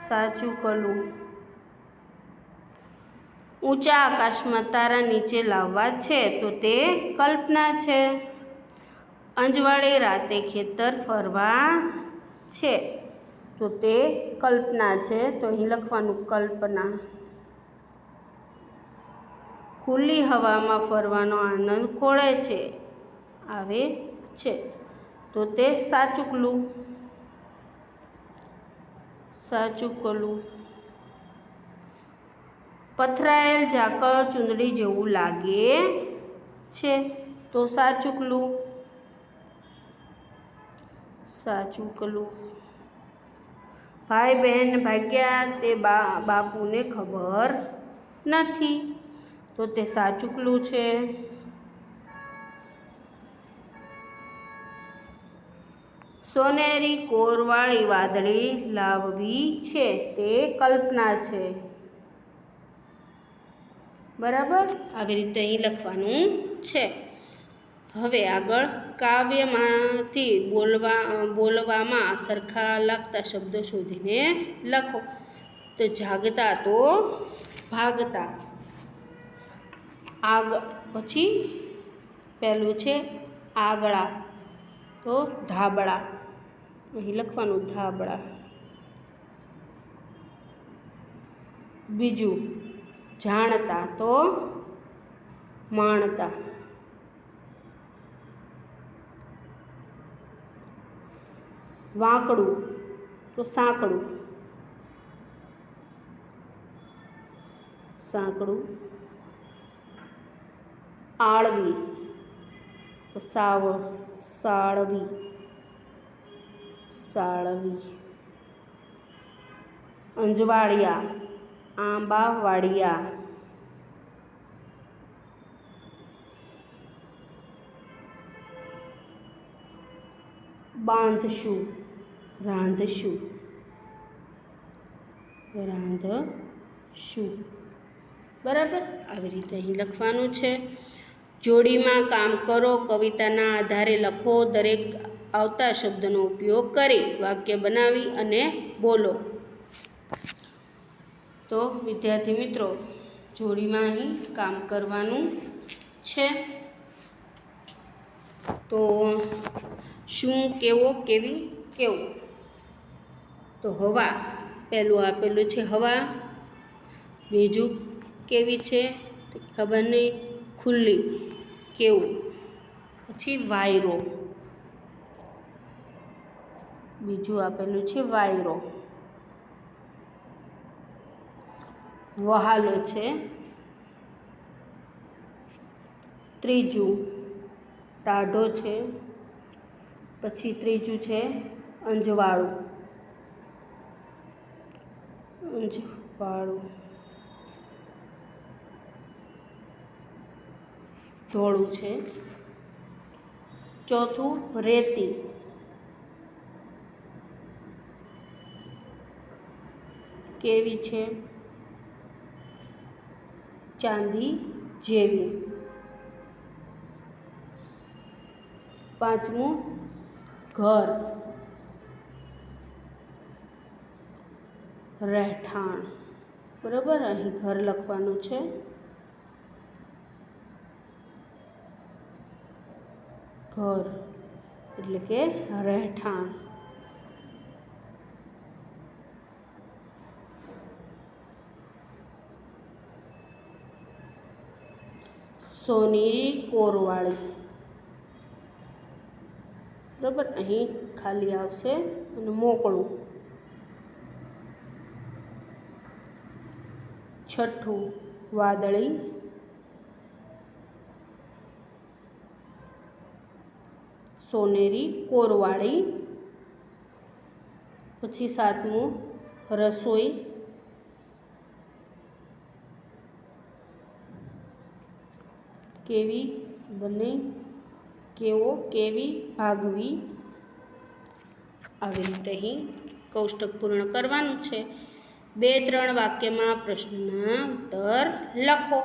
સાચું કલું. ઊંચા આકાશમાં તારા નીચે લાવવા છે. તો તે કલ્પના છે. અંજવાળે રાતે ખેતર ફરવા છે. તો તે કલ્પના છે. તો અહીં લખવાનું કલ્પના. ખુલ્લી હવામાં ફરવાનો આનંદ ખોળે છે આવે છે. તો તે સાચું કલું. સાચું કલું. પથરાયેલ ઝાકળ ચૂંદડી જેવું લાગે છે. તો સાચું કલું. સાચું કલું. ભાઈ બહેન ભાગ્યા તે બાપુને ખબર નથી. તો તે સાચું કલું છે. સોનેરી કોરવાળી વાદળી લાવવી છે. તે કલ્પના છે. બરાબર. આવી રીતે અહીં લખવાનું છે. હવે આગળ કાવ્યમાંથી બોલવામાં સરખા લાગતા શબ્દો શોધીને લખો. તો જાગતા તો ભાગતા. પછી પહેલું છે આગળા. તો ધાબળા. અહીં લખવાનું ધાબળા. બીજું જાણતા તો માણતા. વાંકડું તો સાંકડું. સાંકડું. આળવી તો સાળવી. અંજવાળિયા, આંબાવાડિયા. બાંધશું, રાંધશું. બરાબર, આવી રીતે અહીં લખવાનું છે. જોડીમાં કામ કરો, કવિતાના આધારે લખો. દરેક આવતા શબ્દનો ઉપયોગ કરી વાક્ય બનાવી અને બોલો. તો વિદ્યાર્થી મિત્રો, જોડીમાં અહીં કામ કરવાનું છે. તો શું, કેવો, કેવી, કેવું. તો હવા પહેલું આપેલું છે હવા. બીજું કેવી છે ખબર નહીં, ખુલ્લી. કેવું. પછી વાયરો, બીજું આપેલું છે વાયરો. વહાલો છે. ત્રીજું ટાઢો છે. પછી ત્રીજું છે અંજવાળું. ધોળું છે. ચોથું રેતી. કેવી છે, ચાંદી જેવી. પાંચમું ઘર, રહેઠાણ. બરાબર, અહીં ઘર લખવાનું છે. ઘર એટલે કે રહેઠાણ. સોનેરી કોરવાળી. બરાબર, અહીં ખાલી આવશે અને મોકળું. છઠ્ઠું વાદળી. સોનેરી કોરવાળી. પછી સાતમું રસોઈ. કેવી બને, કેવો, કેવી, ભાગવી. આવી રીતે અહીં કોષ્ટક પૂર્ણ કરવાનું છે. 2-3 વાક્યમાં પ્રશ્નના ઉત્તર લખો.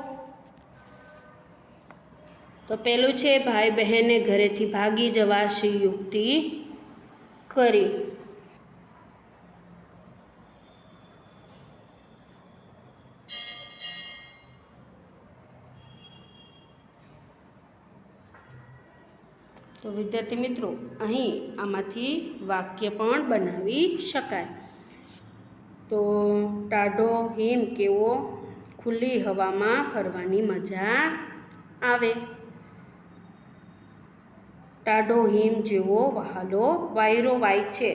તો પહેલું છે ભાઈ બહેને ઘરેથી ભાગી જવાશી યુક્તિ કરી. તો વિદ્યાર્થી મિત્રો, અહીં આમાંથી વાક્ય પણ બનાવી શકાય. તો ટાઢો હિમ કેવો, ખુલ્લી હવામાં ફરવાની મજા આવે. ટાઢો હિમ જેવો વહાલો વાયરો વાય છે.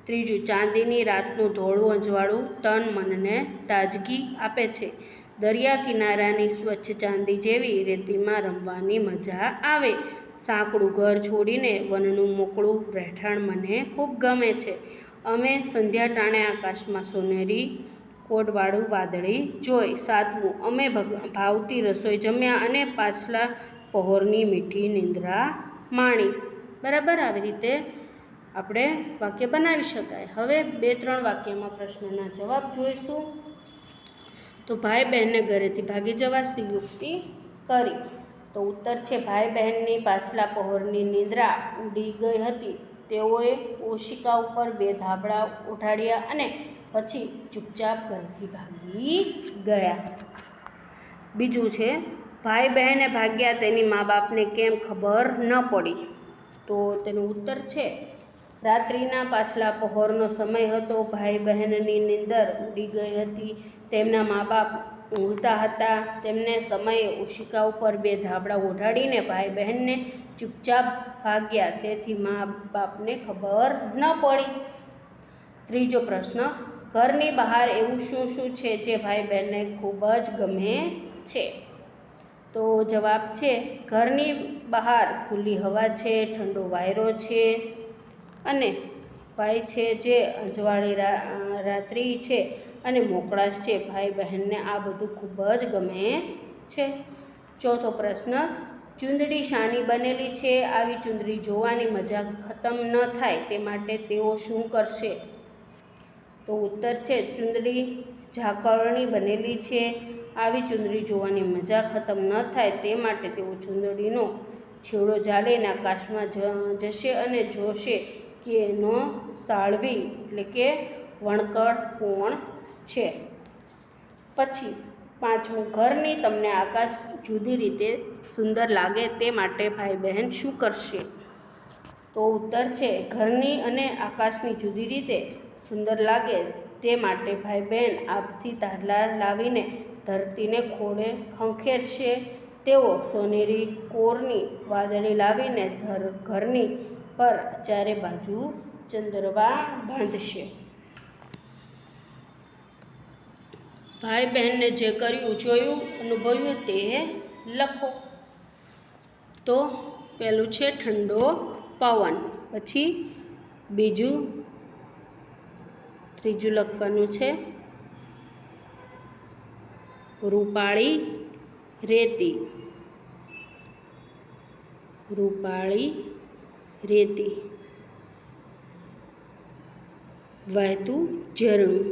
ત્રીજું ચાંદીની રાતનું ધોળું અંજવાળું તન મનને તાજગી આપે છે. દરિયા કિનારાની સ્વચ્છ ચાંદી જેવી રેતીમાં રમવાની મજા આવે. સાંકડું ઘર છોડીને વનનું મોકળું રહેઠાણ મને ખૂબ ગમે છે. અમે સંધ્યા ટાણે આકાશમાં સોનેરી કોડવાળું વાદળી જોઈ. સાતમું અમે ભાવતી રસોઈ જમ્યા અને પાછલા પહોરની મીઠી નિંદ્રા માણી. બરાબર, આવી રીતે આપણે વાક્ય બનાવી શકાય. હવે 2-3 વાક્યમાં પ્રશ્નના જવાબ જોઈશું. તો ભાઈ બહેનને ઘરેથી ભાગી જવાશી યુક્તિ કરી. તો ઉત્તર છે ભાઈ બહેનની પાછલા પહોરની નિંદ્રા ઉડી ગઈ હતી. તેઓએ ઓશિકા ઉપર 2 ધાબળા ઉઠાડ્યા અને પછી ચૂપચાપ ઘરેથી ભાગી ગયા. બીજું છે ભાઈ બહેને ભાગ્યા તેની મા બાપને કેમ ખબર ન પડી. તો તેનો ઉત્તર છે રાત્રિના પાછલા પહોરનો સમય હતો. ભાઈ બહેનની નીંદર ઉડી ગઈ હતી. તેમના મા બાપ ઊંઘતા હતા. તેમને સમયે ઓશિકા ઉપર 2 ધાબળા ઓઢાડીને ભાઈ બહેનને ચૂપચાપ ભાગ્યા. તેથી મા બાપને ખબર ન પડી. ત્રીજો પ્રશ્ન ઘરની બહાર એવું શું શું છે જે ભાઈ બહેનને ખૂબ જ ગમે છે? તો જવાબ છે ઘરની બહાર ખુલ્લી હવા છે, ઠંડો વાયરો છે અને ભાઈ છે જે અજવાળી રાત્રિ છે અને મોકળાશ છે. ભાઈ બહેનને આ બધું ખૂબ જ ગમે છે. ચોથો પ્રશ્ન, ચૂંદડી શાની બનેલી છે? આવી ચૂંદડી જોવાની મજા ખતમ ન થાય તે માટે તેઓ શું કરશે? તો ઉત્તર છે ચૂંદડી ઝાકળની બનેલી છે. આવી ચૂંદડી જોવાની મજા ખતમ ન થાય તે માટે તેઓ ચૂંદડીનો છેડો ઝાલીને આકાશમાં જશે અને જોશે કે એનો સાળવી એટલે કે વણકર કોણ છે. પછી પાંચમું, ઘરની તમને આકાશ જુદી રીતે સુંદર લાગે તે માટે ભાઈ બહેન શું કરશે? તો ઉત્તર છે ઘરની અને આકાશની જુદી રીતે સુંદર લાગે તે માટે ભાઈ બહેન આભથી તારલા લાવીને ધરતીને ખોળે ખંખેરશે. તેઓ સોનેરી કોરની વાદળી લાવીને ઘરની પર ચારે બાજુ ચંદરવા બાંધશે. ભાઈ બહેનને જે કર્યું, જોયું, અનુભવ્યું તે લખો. તો પહેલું છે ઠંડો પવન, પછી ત્રીજું લખવાનું છે રૂપાળી રેતી, વહેતું ઝરણું,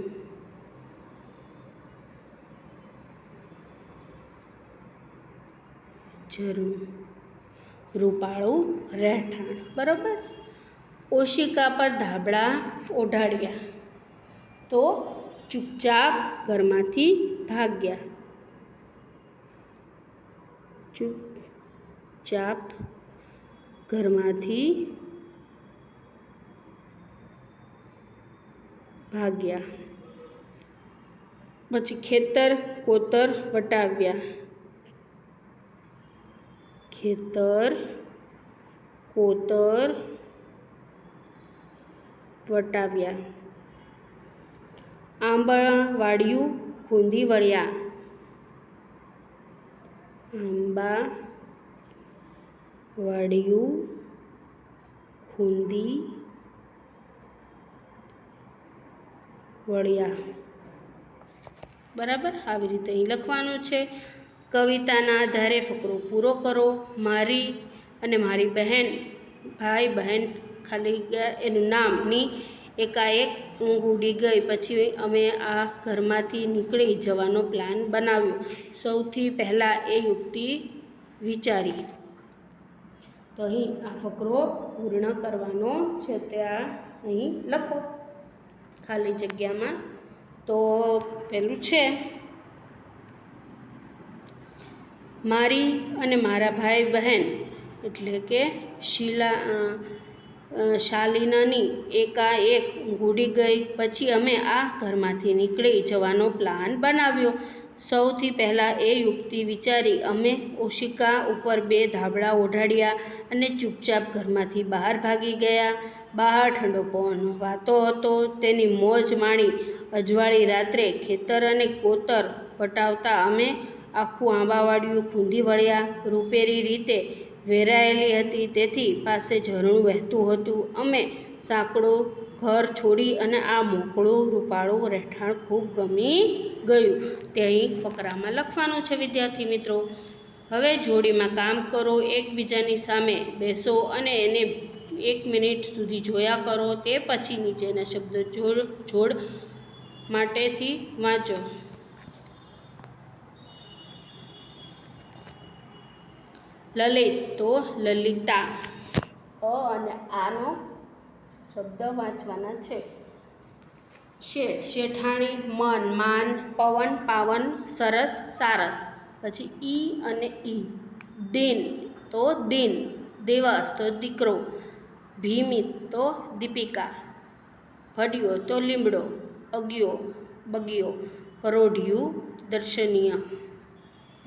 રૂપાળું રહેઠાણ. બરાબર. ઓશિકા પર ધાબળા ઓઢાડ્યા તો ચૂપચાપ ઘરમાંથી ભાગ્યા. પછી ખેતર કોતર વટાવ્યા. આંબાવાડિયું ખૂંદી વળ્યા. બરાબર. આવી રીતે અહીં લખવાનું છે. કવિતાના આધારે ફકરો પૂરો કરો. મારી અને મારી બહેન, ભાઈ બહેન ખાલી એનું નામની એકાએક ઊંઘ ઉડી ગઈ. પછી અમે આ ઘરમાંથી નીકળી જવાનો પ્લાન બનાવ્યો. સૌથી પહેલાં એ યુક્તિ વિચારી. તો અહીં આ ફકરો પૂર્ણ કરવાનો છે, ત્યાં અહીં લખો ખાલી જગ્યામાં. તો પેલું છે મારી અને મારા ભાઈ બહેન એટલે કે શાલિનાની એકાએક ઊંઘ ઉડી ગઈ. પછી અમે આ ઘરમાંથી નીકળી જવાનો પ્લાન બનાવ્યો. સૌથી પહેલાં એ યુક્તિ વિચારી. અમે ઓશિકા ઉપર 2 ધાબળા ઓઢાડ્યા અને ચૂપચાપ ઘરમાંથી બહાર ભાગી ગયા. બહાર ઠંડો પવન વાતો હતો, તેની મોજ માણી. અજવાળી રાત્રે ખેતર અને કોતર વટાવતા અમે આખું આંબાવાડિયું ખૂંદી વળ્યા. રૂપેરી રીતે વેરાયેલી હતી તેથી પાસે ઝરણું વહેતું હતું. અમે સાંકડું ઘર છોડી અને આ મોકળું રૂપાળું રહેઠાણ ખૂબ ગમી ગયું. તે અહીં ફકરામાં લખવાનું છે વિદ્યાર્થી મિત્રો. હવે જોડીમાં કામ કરો. એકબીજાની સામે બેસો અને એને 1 મિનિટ સુધી જોયા કરો. તે પછી નીચેના શબ્દો જોડ માટેથી વાંચો. લલિત તો લલિતા, અ અને આનો શબ્દ વાંચવાના છે. શેઠ શેઠાણી, મન માન, પવન પાવન, સરસ સારસ. પછી ઈ અને ઈ. દિન તો દિન, દિવસ તો દીકરો, ભીમિત તો દીપિકા, ભડિયો તો લીમડો, અગિયો બગિયો, પરોઢિયું દર્શનીય.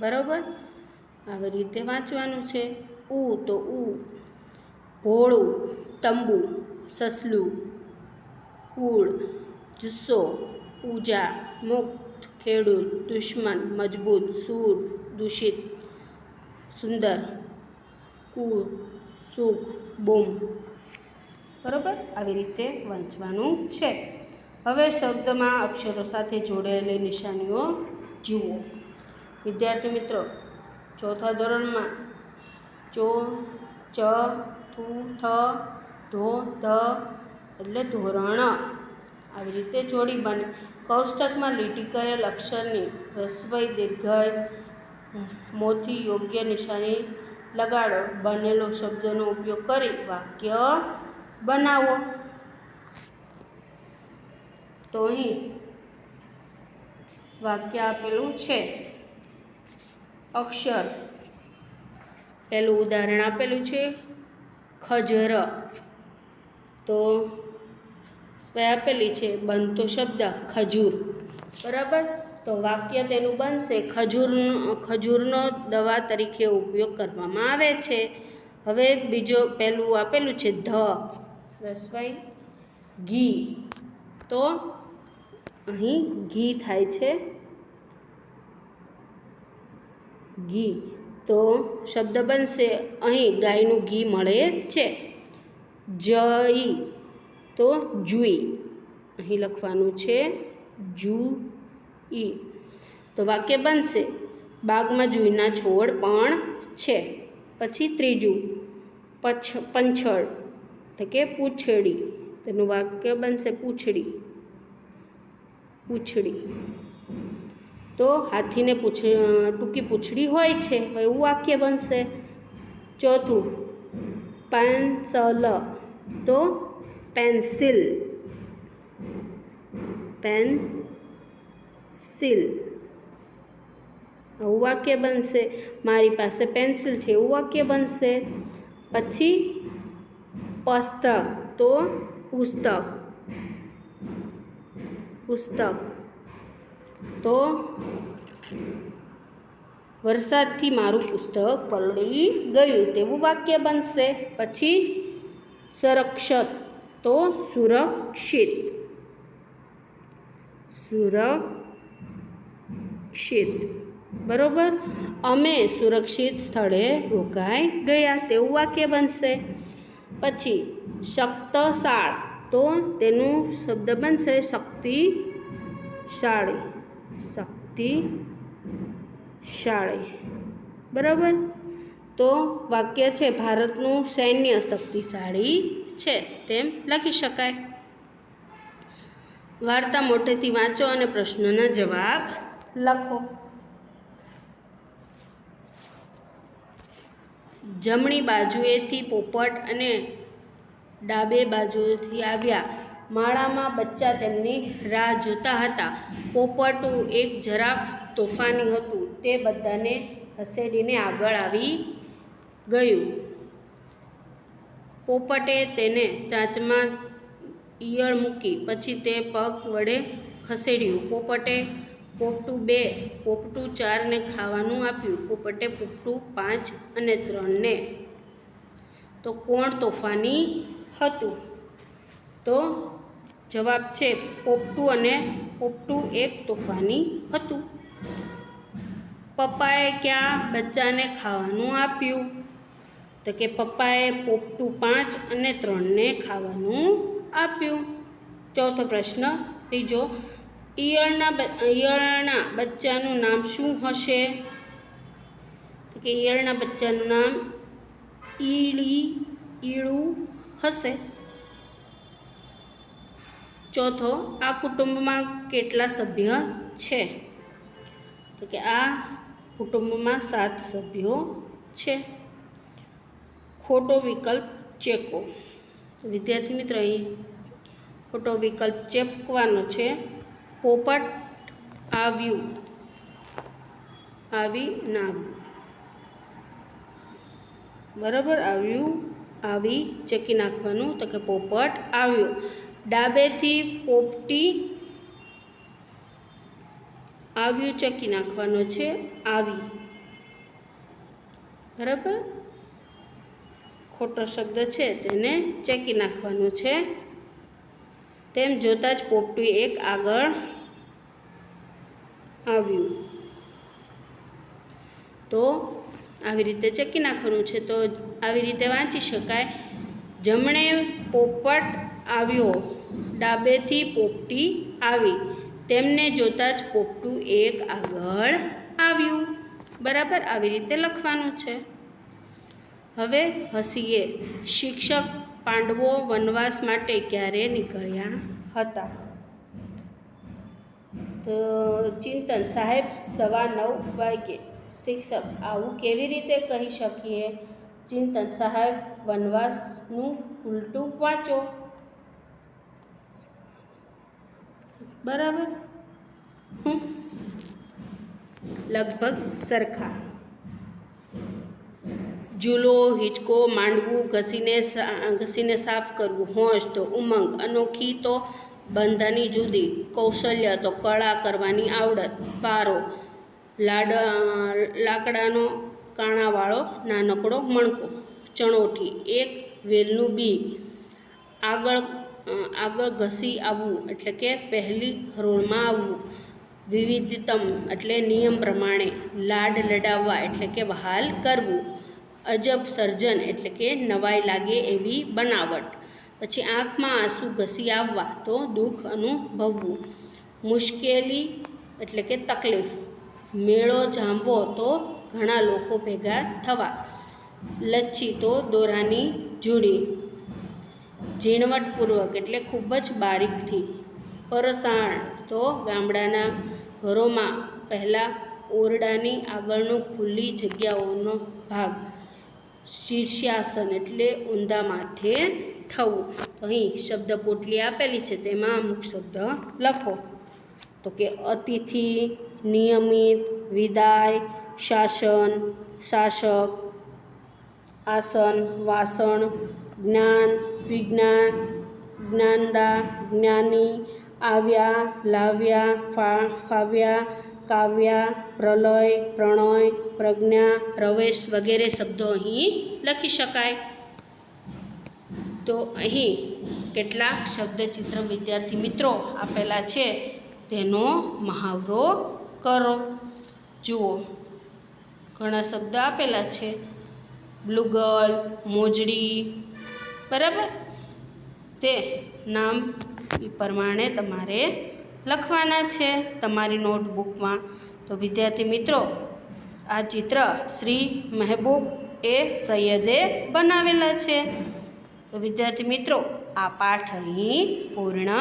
બરાબર. આવી રીતે વાંચવાનું છે. ઉ તો ઉ, ભોળું તંબુ, સસલું, કુળ, જુસ્સો, પૂજા, મુક્ત, ખેડૂત, દુશ્મન, મજબૂત, સૂર, દૂષિત, સુંદર, કુળ, સુખ, બૂમ. બરાબર, આવી રીતે વાંચવાનું છે. હવે શબ્દમાં અક્ષરો સાથે જોડાયેલી નિશાનીઓ જુઓ. વિદ્યાર્થી મિત્રો, ચોથા ધોરણમાં ચો, ચ, થુ, થ, ધો, ધ એટલે ધોરણ. આવી રીતે જોડી બને. કોષ્ટકમાં લીટી કરેલ અક્ષરની રસ્વઈ દીર્ઘઈ મોથી યોગ્ય નિશાની લગાડો. બનેલો શબ્દનો ઉપયોગ કરી વાક્ય બનાવો. તો અહીં વાક્ય આપેલું છે. અક્ષર, પહેલું ઉદાહરણ આપેલું છે ખજર. તો આપેલી છે બનતો શબ્દ ખજૂર. બરાબર, તો વાક્ય તેનું બનશે ખજૂરનો દવા તરીકે ઉપયોગ કરવામાં આવે છે. હવે બીજો પહેલું આપેલું છે ધ રસવાઈ ઘી. તો અહીં ઘી થાય છે ઘી. તો શબ્દ બનશે અહીં ગાયનું ઘી મળે છે. જઈ તો જુઈ, અહીં લખવાનું છે જુઈ. તો વાક્ય બનશે બાગમાં જુઈના છોડ પણ છે. પછી ત્રીજું પંછડ એટલે કે પૂંછડી. તેનું વાક્ય બનશે પૂંછડી, પૂંછડી. તો હાથીને ટૂંકી પૂંછડી હોય છે, એવું વાક્ય બનશે. ચોથું પેન્સલ, તો પેન્સિલ, પેન્સિલ આવું વાક્ય બનશે. મારી પાસે પેન્સિલ છે એવું વાક્ય બનશે. પછી પુસ્તક, તો પુસ્તક, પુસ્તક. તો વરસાદથી મારું પુસ્તક પલળી ગયું તેવું વાક્ય બનશે. પછી સુરક્ષિત, તો સુરક્ષિત, સુરક્ષિત. બરાબર, અમે સુરક્ષિત સ્થળે રોકાઈ ગયા તેવું વાક્ય બનશે. પછી શક્તિશાળી, તો તેનું શબ્દ બનશે શક્તિશાળી, શક્તિશાળી. બરાબર, તો વાક્ય છે ભારતનું સૈન્ય શક્તિશાળી છે તેમ લખી શકાય. વાર્તા મોટેથી વાંચો અને પ્રશ્નોના જવાબ લખો. જમણી બાજુએથી પોપટ અને ડાબે બાજુએથી આવ્યા. માળામાં બચ્ચા તેમની રાહ જોતા હતા. પોપટું એક જરાફ તોફાની હતું. તે બધાને ખસેડીને આગળ આવી ગયું. પોપટે તેને ચાંચમાં ઈયળ મૂકી, પછી તે પગ વડે ખસેડ્યું. પોપટે પોપટું 2, પોપટું 4ને ખાવાનું આપ્યું. પોપટે પોપટું 5 અને 3ને. તો કોણ તોફાની હતું? તો જવાબ છે પોપટું, અને પોપટું એક તોફાની હતું. પપ્પાએ ક્યાં બચ્ચાને ખાવાનું આપ્યું? તો કે પપ્પાએ પોપટું 5 અને 3ને ખાવાનું આપ્યું. ચોથો પ્રશ્ન ત્રીજો, ઈયળના બચ્ચાનું નામ શું હશે? તો કે ઈયળના બચ્ચાનું નામ ઈળું હશે. ચોથો, આ કુટુંબમાં કેટલા સભ્ય છે? તો કે આ કુટુંબમાં 7 સભ્યો છે. ખોટો વિકલ્પ ચેકો. તો વિદ્યાર્થી મિત્રો, અહીં ખોટો વિકલ્પ ચેકવાનો છે. પોપટ આવ્યું, આવી ના આવ્યું. બરાબર, આવ્યું આવી ચેકી નાખવાનું. તો કે પોપટ આવ્યો. ડાબેથી પોપટી આવ્યું ચેકી નાખવાનો છે આવી. બરાબર, ખોટો શબ્દ છે તેને ચેકી નાખવાનો છે. તેમ જોતાં જ પોપટું એક આગળ આવ્યું. તો આવી રીતે ચેકી નાખવાનું છે. તો આવી રીતે વાંચી શકાય. જમણે પોપટ આવ્યો, ડાબેથી પોપટી આવી, તેમને જોતાં જ પોપટું એક આગળ આવ્યું. બરાબર, આવી રીતે લખવાનું છે. હવે હસીએ. શિક્ષક પાંડવો વનવાસ માટે ક્યારે નીકળ્યા હતા? તો ચિંતન, સાહેબ 9:15 વાગ્યે. શિક્ષક, આવું કેવી રીતે કહી શકીએ? ચિંતન, સાહેબ વનવાસનું ઉલટું વાંચો. બરાબર, લગભગ સરખા. ઝૂલો, હિંચકો, માંડવું, ઘસીને સાફ કરવું. હોશ તો ઉમંગ, અનોખી તો બંધાની જુદી, કૌશલ્ય તો કળા કરવાની આવડત, પારો લાકડાનો કાણાવાળો નાનકડો મણકો, ચણોઠી એક વેલનું બી, આગળ ઘસી આવવું એટલે કે પહેલી હરોળમાં આવવું, વિવિધતમ એટલે નિયમ પ્રમાણે, લાડ લડાવવા એટલે કે વહાલ કરવું, અજબ સર્જન એટલે કે નવાઈ લાગે એવી બનાવટ. પછી આંખમાં આંસુ ઘસી આવવા તો દુઃખ અનુભવવું, મુશ્કેલી એટલે કે તકલીફ, મેળો જામવો તો ઘણા લોકો ભેગા થવા, લચ્છી તો દોરાની જોડી, ઝીણવટપૂર્વક એટલે ખૂબ જ બારીકથી, પરસાણ તો ગામડાના ઘરોમાં પહેલાં ઓરડાની આગળનો ખુલ્લી જગ્યાઓનો ભાગ, શીર્ષાસન એટલે ઊંધા માથે થવું. અહીં શબ્દ પોટલી આપેલી છે, તેમાં અમુક શબ્દ લખો. તો કે અતિથિ, નિયમિત, વિદાય, શાસન, શાસક, આસન, વાસણ, જ્ઞાન, વિજ્ઞાન, જ્ઞાનદા, જ્ઞાની, આવ્યા, લાવ્યા, ફાવ્યા, કાવ્યા, પ્રલય, પ્રણય, પ્રજ્ઞા, પ્રવેશ વગેરે શબ્દો અહીં લખી શકાય. તો અહીં કેટલાક શબ્દચિત્ર વિદ્યાર્થી મિત્રો આપેલા છે, તેનો મહાવરો કરો. જુઓ, ઘણા શબ્દ આપેલા છે. બ્લુગલ, મોજડી, બરાબર, તે નામ પ્રમાણે તમારે લખવાના છે તમારી નોટબુકમાં. તો વિદ્યાર્થી મિત્રો, આ ચિત્ર શ્રી મહેબૂબ સૈયદે બનાવેલા છે. તો વિદ્યાર્થી મિત્રો, આ પાઠ અહીં પૂર્ણ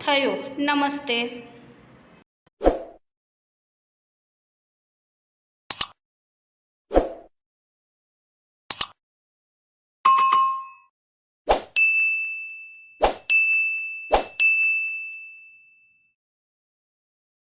થયો. નમસ્તે.